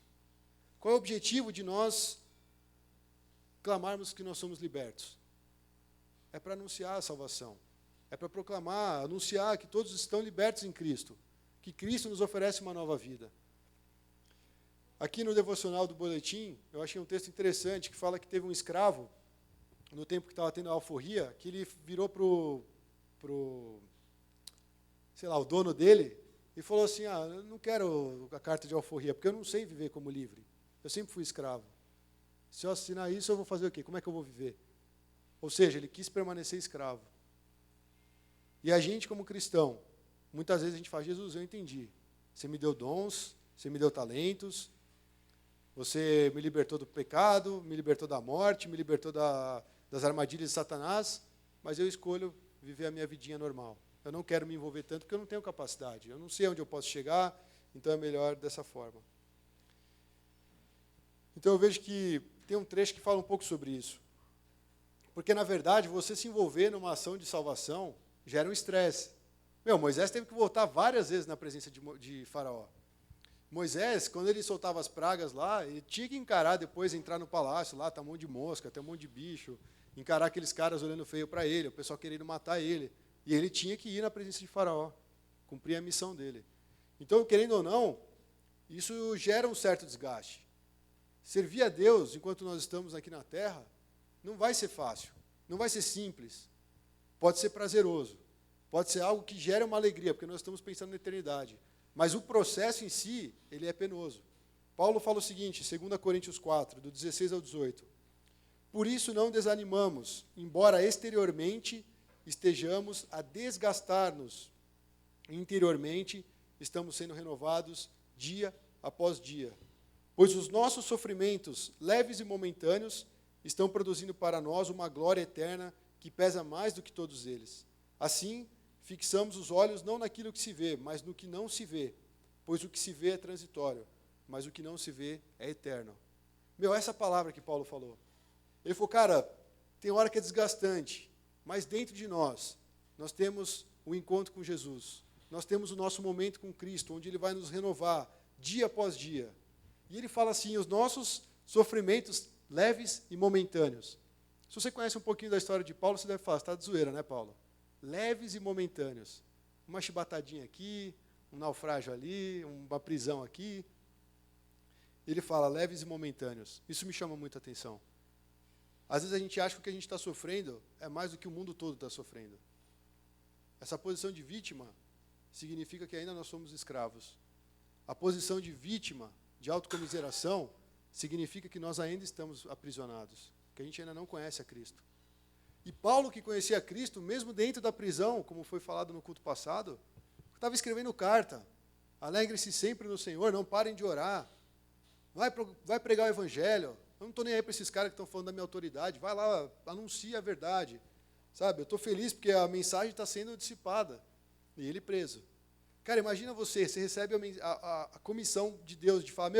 S1: Qual é o objetivo de nós clamarmos que nós somos libertos? É para anunciar a salvação. É para proclamar, anunciar que todos estão libertos em Cristo. Que Cristo nos oferece uma nova vida. Aqui no devocional do boletim, eu achei um texto interessante que fala que teve um escravo, no tempo que estava tendo a alforria, que ele virou pro o dono dele, e falou assim, eu não quero a carta de alforria, porque eu não sei viver como livre. Eu sempre fui escravo. Se eu assinar isso, eu vou fazer o quê? Como é que eu vou viver? Ou seja, ele quis permanecer escravo. E a gente, como cristão, muitas vezes a gente fala, Jesus, eu entendi. Você me deu dons, você me deu talentos, você me libertou do pecado, me libertou da morte, me libertou das armadilhas de Satanás, mas eu escolho viver a minha vidinha normal. Eu não quero me envolver tanto porque eu não tenho capacidade. Eu não sei onde eu posso chegar, então é melhor dessa forma. Então eu vejo que tem um trecho que fala um pouco sobre isso. Porque, na verdade, você se envolver numa ação de salvação gera um estresse. Moisés teve que voltar várias vezes na presença de Faraó. Moisés, quando ele soltava as pragas lá, ele tinha que encarar depois, entrar no palácio, lá tá um monte de mosca, tem um monte de bicho, encarar aqueles caras olhando feio para ele, o pessoal querendo matar ele. E ele tinha que ir na presença de Faraó, cumprir a missão dele. Então, querendo ou não, isso gera um certo desgaste. Servir a Deus, enquanto nós estamos aqui na terra, não vai ser fácil, não vai ser simples. Pode ser prazeroso, pode ser algo que gera uma alegria, porque nós estamos pensando na eternidade. Mas o processo em si, ele é penoso. Paulo fala o seguinte, 2 Coríntios 4, do 16 ao 18. Por isso não desanimamos, embora exteriormente estejamos a desgastar-nos interiormente estamos sendo renovados dia após dia. Pois os nossos sofrimentos, leves e momentâneos, estão produzindo para nós uma glória eterna que pesa mais do que todos eles. Assim, fixamos os olhos não naquilo que se vê, mas no que não se vê, pois o que se vê é transitório, mas o que não se vê é eterno. Essa palavra que Paulo falou. Ele falou, cara, tem hora que é desgastante, mas dentro de nós temos o encontro com Jesus. Nós temos o nosso momento com Cristo, onde Ele vai nos renovar dia após dia. E ele fala assim, os nossos sofrimentos leves e momentâneos. Se você conhece um pouquinho da história de Paulo, você deve falar, você está de zoeira, né, Paulo? Leves e momentâneos. Uma chibatadinha aqui, um naufrágio ali, uma prisão aqui. Ele fala, leves e momentâneos. Isso me chama muita atenção. Às vezes a gente acha que o que a gente está sofrendo é mais do que o mundo todo está sofrendo. Essa posição de vítima significa que ainda nós somos escravos. A posição de vítima, de autocomiseração, significa que nós ainda estamos aprisionados, que a gente ainda não conhece a Cristo. E Paulo, que conhecia a Cristo, mesmo dentro da prisão, como foi falado no culto passado, estava escrevendo carta. Alegrem-se sempre no Senhor, não parem de orar. Vai pregar o Evangelho. Eu não estou nem aí para esses caras que estão falando da minha autoridade. Vai lá, anuncia a verdade. Sabe, eu estou feliz porque a mensagem está sendo dissipada. E ele preso. Cara, imagina você recebe a comissão de Deus de falar,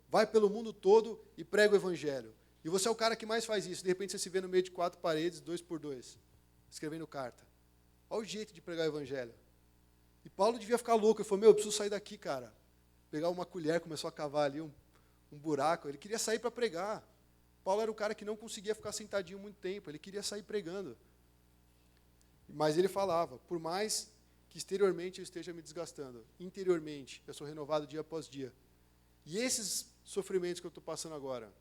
S1: vai pelo mundo todo e prega o Evangelho. E você é o cara que mais faz isso. De repente você se vê no meio de 4 paredes, 2 por 2, escrevendo carta. Olha o jeito de pregar o Evangelho. E Paulo devia ficar louco. Ele falou, eu preciso sair daqui, cara. Pegar uma colher, começou a cavar ali um buraco. Ele queria sair para pregar. Paulo era o cara que não conseguia ficar sentadinho muito tempo. Ele queria sair pregando. Mas ele falava, por mais que exteriormente eu esteja me desgastando, interiormente eu sou renovado dia após dia. E esses sofrimentos que eu estou passando agora,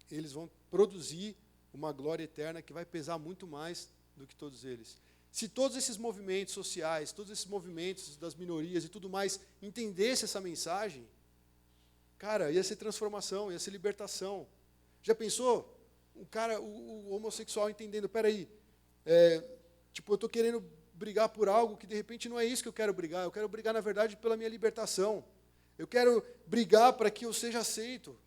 S1: eles vão produzir uma glória eterna que vai pesar muito mais do que todos eles. Se todos esses movimentos sociais, todos esses movimentos das minorias e tudo mais entendessem essa mensagem, cara, ia ser transformação, ia ser libertação. Já pensou? O homossexual entendendo, peraí, eu estou querendo brigar por algo que de repente não é isso que eu quero brigar, na verdade, pela minha libertação. Eu quero brigar para que eu seja aceito.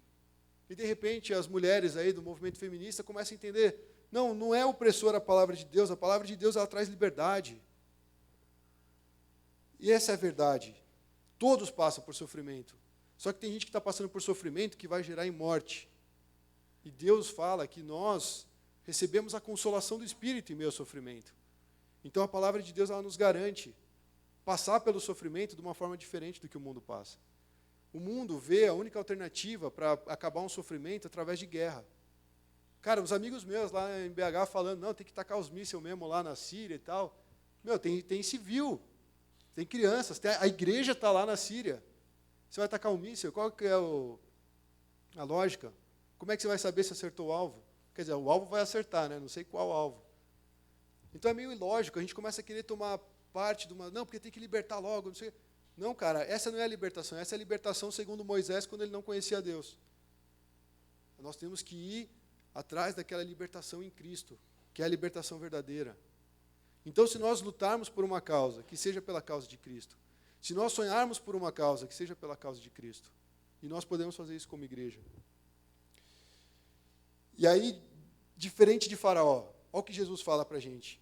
S1: E de repente as mulheres aí do movimento feminista começam a entender, não é opressora a palavra de Deus ela traz liberdade. E essa é a verdade. Todos passam por sofrimento. Só que tem gente que está passando por sofrimento que vai gerar em morte. E Deus fala que nós recebemos a consolação do Espírito em meio ao sofrimento. Então a palavra de Deus ela nos garante passar pelo sofrimento de uma forma diferente do que o mundo passa. O mundo vê a única alternativa para acabar um sofrimento através de guerra. Cara, os amigos meus lá em BH falando, tem que tacar os mísseis mesmo lá na Síria e tal. Tem civil, tem crianças, a igreja está lá na Síria. Você vai tacar um míssil, qual que é a lógica? Como é que você vai saber se acertou o alvo? Quer dizer, o alvo vai acertar, né? Não sei qual alvo. Então é meio ilógico, a gente começa a querer tomar parte de uma... porque tem que libertar logo, não sei. Não, cara, essa não é a libertação, essa é a libertação segundo Moisés, quando ele não conhecia Deus. Nós temos que ir atrás daquela libertação em Cristo, que é a libertação verdadeira. Então, se nós lutarmos por uma causa, que seja pela causa de Cristo, se nós sonharmos por uma causa, que seja pela causa de Cristo, e nós podemos fazer isso como igreja. E aí, diferente de Faraó, olha o que Jesus fala para a gente.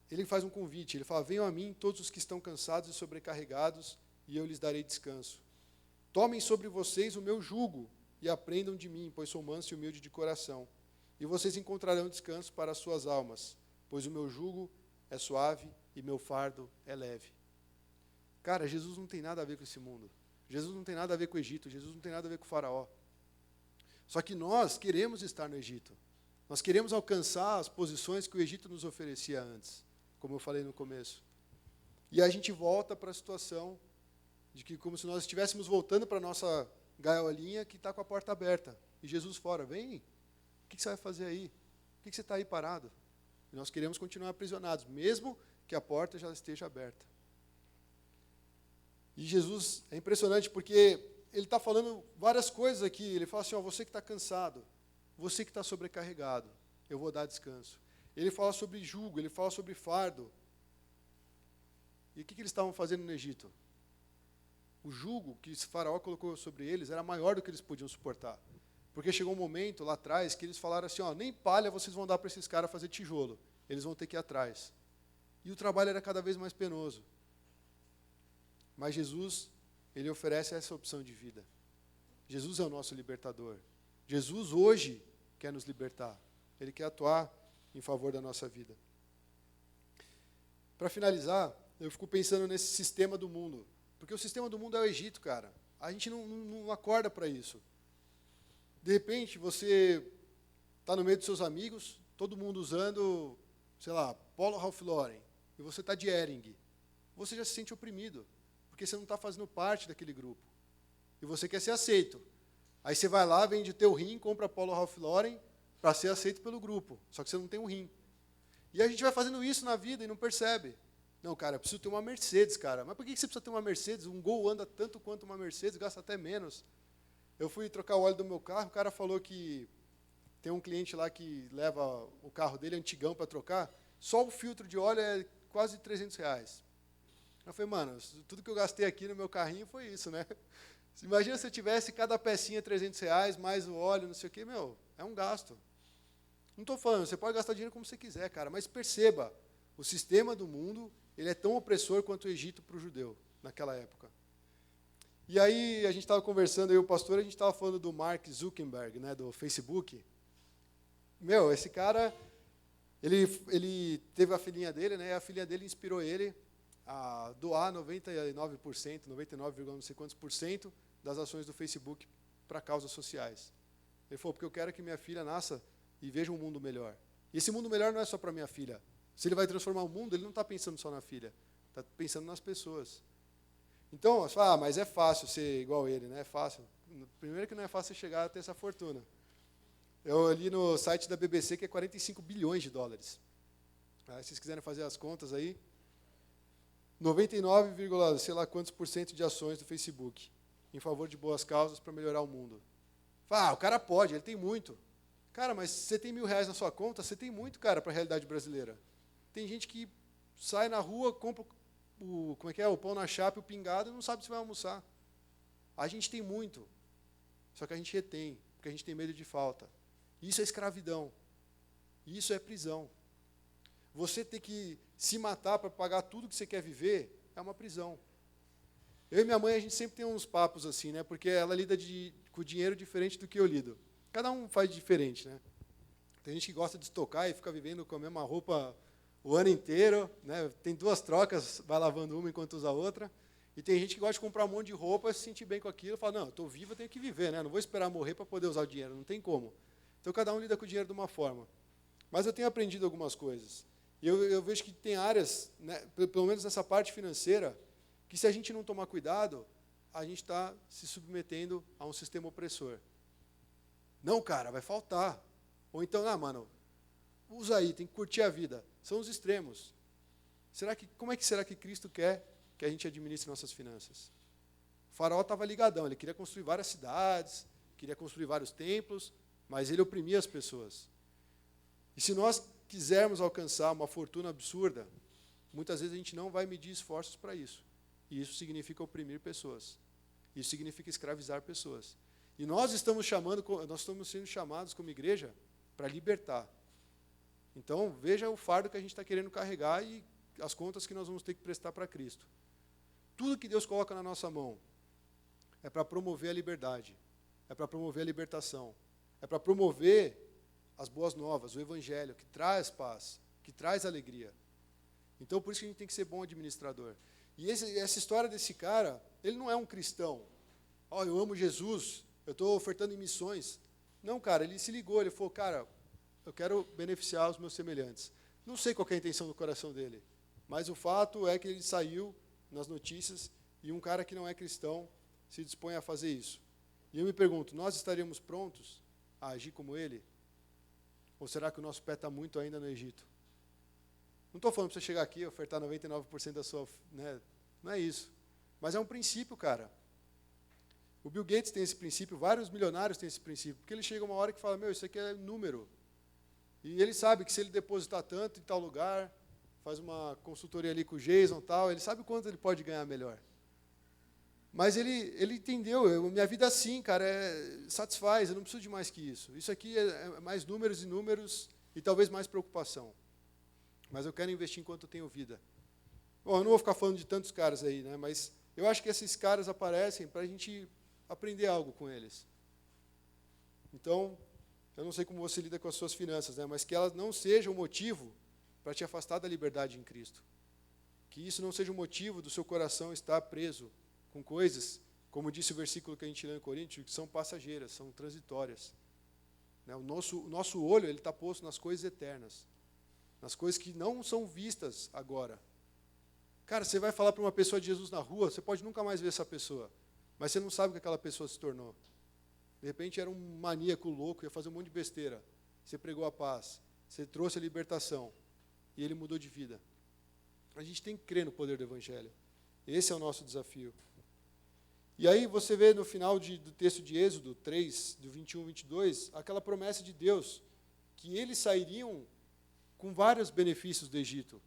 S1: Ele faz um convite, ele fala, venham a mim todos os que estão cansados e sobrecarregados, e eu lhes darei descanso. Tomem sobre vocês o meu jugo, e aprendam de mim, pois sou manso e humilde de coração. E vocês encontrarão descanso para as suas almas, pois o meu jugo é suave e meu fardo é leve. Cara, Jesus não tem nada a ver com esse mundo. Jesus não tem nada a ver com o Egito, Jesus não tem nada a ver com o Faraó. Só que nós queremos estar no Egito. Nós queremos alcançar as posições que o Egito nos oferecia antes, como eu falei no começo. E a gente volta para a situação de que como se nós estivéssemos voltando para a nossa gaiolinha que está com a porta aberta. E Jesus fora, vem, o que você vai fazer aí? Por que você está aí parado? E nós queremos continuar aprisionados, mesmo que a porta já esteja aberta. E Jesus é impressionante porque ele está falando várias coisas aqui. Ele fala assim, você que está cansado, você que está sobrecarregado, eu vou dar descanso. Ele fala sobre jugo, ele fala sobre fardo. E o que eles estavam fazendo no Egito? O jugo que esse faraó colocou sobre eles era maior do que eles podiam suportar. Porque chegou um momento lá atrás que eles falaram assim, nem palha vocês vão dar para esses caras fazer tijolo. Eles vão ter que ir atrás. E o trabalho era cada vez mais penoso. Mas Jesus, ele oferece essa opção de vida. Jesus é o nosso libertador. Jesus hoje quer nos libertar. Ele quer atuar em favor da nossa vida. Para finalizar, eu fico pensando nesse sistema do mundo. Porque o sistema do mundo é o Egito, cara. A gente não acorda para isso. De repente, você está no meio dos seus amigos, todo mundo usando, sei lá, Polo Ralph Lauren, e você está de Hering. Você já se sente oprimido, porque você não está fazendo parte daquele grupo. E você quer ser aceito. Aí você vai lá, vende o teu rim, compra Polo Ralph Lauren para ser aceito pelo grupo. Só que você não tem um rim. E a gente vai fazendo isso na vida e não percebe. Não, cara, eu preciso ter uma Mercedes, cara. Mas por que você precisa ter uma Mercedes? Um Gol anda tanto quanto uma Mercedes, gasta até menos. Eu fui trocar o óleo do meu carro, o cara falou que tem um cliente lá que leva o carro dele antigão para trocar, só o filtro de óleo é quase R$300. Eu falei, mano, tudo que eu gastei aqui no meu carrinho foi isso, né? Imagina se eu tivesse cada pecinha R$300, mais o óleo, não sei o quê, é um gasto. Não estou falando, você pode gastar dinheiro como você quiser, cara, mas perceba, o sistema do mundo, ele é tão opressor quanto o Egito para o judeu, naquela época. E aí, a gente estava conversando, eu e o pastor, a gente estava falando do Mark Zuckerberg, né, do Facebook. Esse cara, ele teve a filhinha dele, né, e a filhinha dele inspirou ele a doar 99%, 99, não sei quantos por cento das ações do Facebook para causas sociais. Ele falou, porque eu quero que minha filha nasça e veja um mundo melhor. E esse mundo melhor não é só para minha filha. Se ele vai transformar o mundo, ele não está pensando só na filha, está pensando nas pessoas. Então, você fala, mas é fácil ser igual ele, né? É fácil. Primeiro que não é fácil chegar a ter essa fortuna. Eu li no site da BBC que é 45 bilhões de dólares. Se vocês quiserem fazer as contas aí, 99, sei lá quantos por cento de ações do Facebook em favor de boas causas para melhorar o mundo. O cara pode, ele tem muito. Cara, mas se você tem R$1.000 na sua conta, você tem muito, cara, para a realidade brasileira. Tem gente que sai na rua, compra o pão na chapa e o pingado e não sabe se vai almoçar. A gente tem muito, só que a gente retém, porque a gente tem medo de falta. Isso é escravidão. Isso é prisão. Você ter que se matar para pagar tudo que você quer viver é uma prisão. Eu e minha mãe, a gente sempre tem uns papos assim, né? Porque ela lida com dinheiro diferente do que eu lido. Cada um faz diferente, né? Tem gente que gosta de estocar e fica vivendo com a mesma roupa o ano inteiro, né? Tem 2 trocas, vai lavando uma enquanto usa a outra. E tem gente que gosta de comprar um monte de roupa, se sentir bem com aquilo, e fala, não, eu estou vivo, eu tenho que viver, né? Não vou esperar morrer para poder usar o dinheiro, não tem como. Então, cada um lida com o dinheiro de uma forma. Mas eu tenho aprendido algumas coisas. E eu vejo que tem áreas, né, pelo menos nessa parte financeira, que se a gente não tomar cuidado, a gente está se submetendo a um sistema opressor. Não, cara, vai faltar. Ou então, mano, usa aí, tem que curtir a vida. São os extremos. Como é que será que Cristo quer que a gente administre nossas finanças? O faraó estava ligadão, ele queria construir várias cidades, queria construir vários templos, mas ele oprimia as pessoas. E se nós quisermos alcançar uma fortuna absurda, muitas vezes a gente não vai medir esforços para isso. E isso significa oprimir pessoas. Isso significa escravizar pessoas. E nós estamos sendo chamados como igreja para libertar. Então, veja o fardo que a gente está querendo carregar e as contas que nós vamos ter que prestar para Cristo. Tudo que Deus coloca na nossa mão é para promover a liberdade, é para promover a libertação, é para promover as boas novas, o Evangelho, que traz paz, que traz alegria. Então, por isso que a gente tem que ser bom administrador. E essa história desse cara, ele não é um cristão. Eu amo Jesus, eu estou ofertando em missões. Não, cara, ele se ligou, ele falou, cara, eu quero beneficiar os meus semelhantes. Não sei qual é a intenção do coração dele, mas o fato é que ele saiu nas notícias e um cara que não é cristão se dispõe a fazer isso. E eu me pergunto, nós estaríamos prontos a agir como ele? Ou será que o nosso pé está muito ainda no Egito? Não estou falando para você chegar aqui e ofertar 99% da sua... Né? Não é isso. Mas é um princípio, cara. O Bill Gates tem esse princípio, vários milionários têm esse princípio, porque ele chega uma hora que fala, isso aqui é número. E ele sabe que se ele depositar tanto em tal lugar, faz uma consultoria ali com o Jason e tal, ele sabe quanto ele pode ganhar melhor. Mas ele entendeu, minha vida assim, cara, satisfaz, eu não preciso de mais que isso. Isso aqui é mais números e números e talvez mais preocupação. Mas eu quero investir enquanto eu tenho vida. Bom, eu não vou ficar falando de tantos caras aí, né? Mas eu acho que esses caras aparecem para a gente aprender algo com eles. Então, eu não sei como você lida com as suas finanças, né? Mas que elas não sejam um motivo para te afastar da liberdade em Cristo. Que isso não seja um motivo do seu coração estar preso com coisas, como disse o versículo que a gente leu em Coríntios, que são passageiras, são transitórias. Né? O nosso olho está posto nas coisas eternas, nas coisas que não são vistas agora. Cara, você vai falar para uma pessoa de Jesus na rua, você pode nunca mais ver essa pessoa, mas você não sabe o que aquela pessoa se tornou. De repente era um maníaco louco, ia fazer um monte de besteira. Você pregou a paz, você trouxe a libertação, e ele mudou de vida. A gente tem que crer no poder do Evangelho. Esse é o nosso desafio. E aí você vê no final do texto de Êxodo 3, do 21 e 22, aquela promessa de Deus, que eles sairiam com vários benefícios do Egito.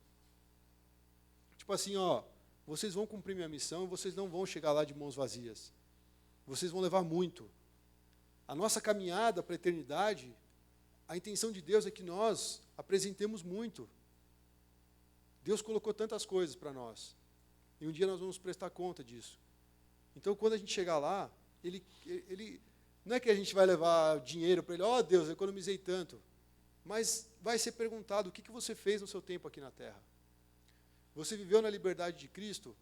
S1: Tipo assim, ó, vocês vão cumprir minha missão e vocês não vão chegar lá de mãos vazias. Vocês vão levar muito. A nossa caminhada para a eternidade, a intenção de Deus é que nós apresentemos muito. Deus colocou tantas coisas para nós. E um dia nós vamos prestar conta disso. Então, quando a gente chegar lá, ele não é que a gente vai levar dinheiro para ele, ó Deus, eu economizei tanto. Mas vai ser perguntado, o que você fez no seu tempo aqui na terra? Você viveu na liberdade de Cristo?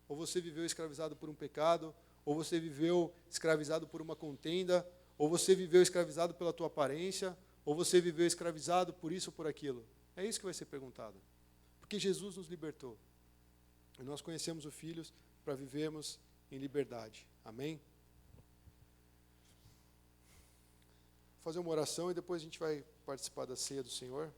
S1: Ou você viveu escravizado por um pecado? Ou você viveu escravizado por uma contenda? Ou você viveu escravizado pela tua aparência? Ou você viveu escravizado por isso ou por aquilo? É isso que vai ser perguntado. Porque Jesus nos libertou. E nós conhecemos o Filho para vivermos em liberdade. Amém? Vou fazer uma oração e depois a gente vai participar da ceia do Senhor.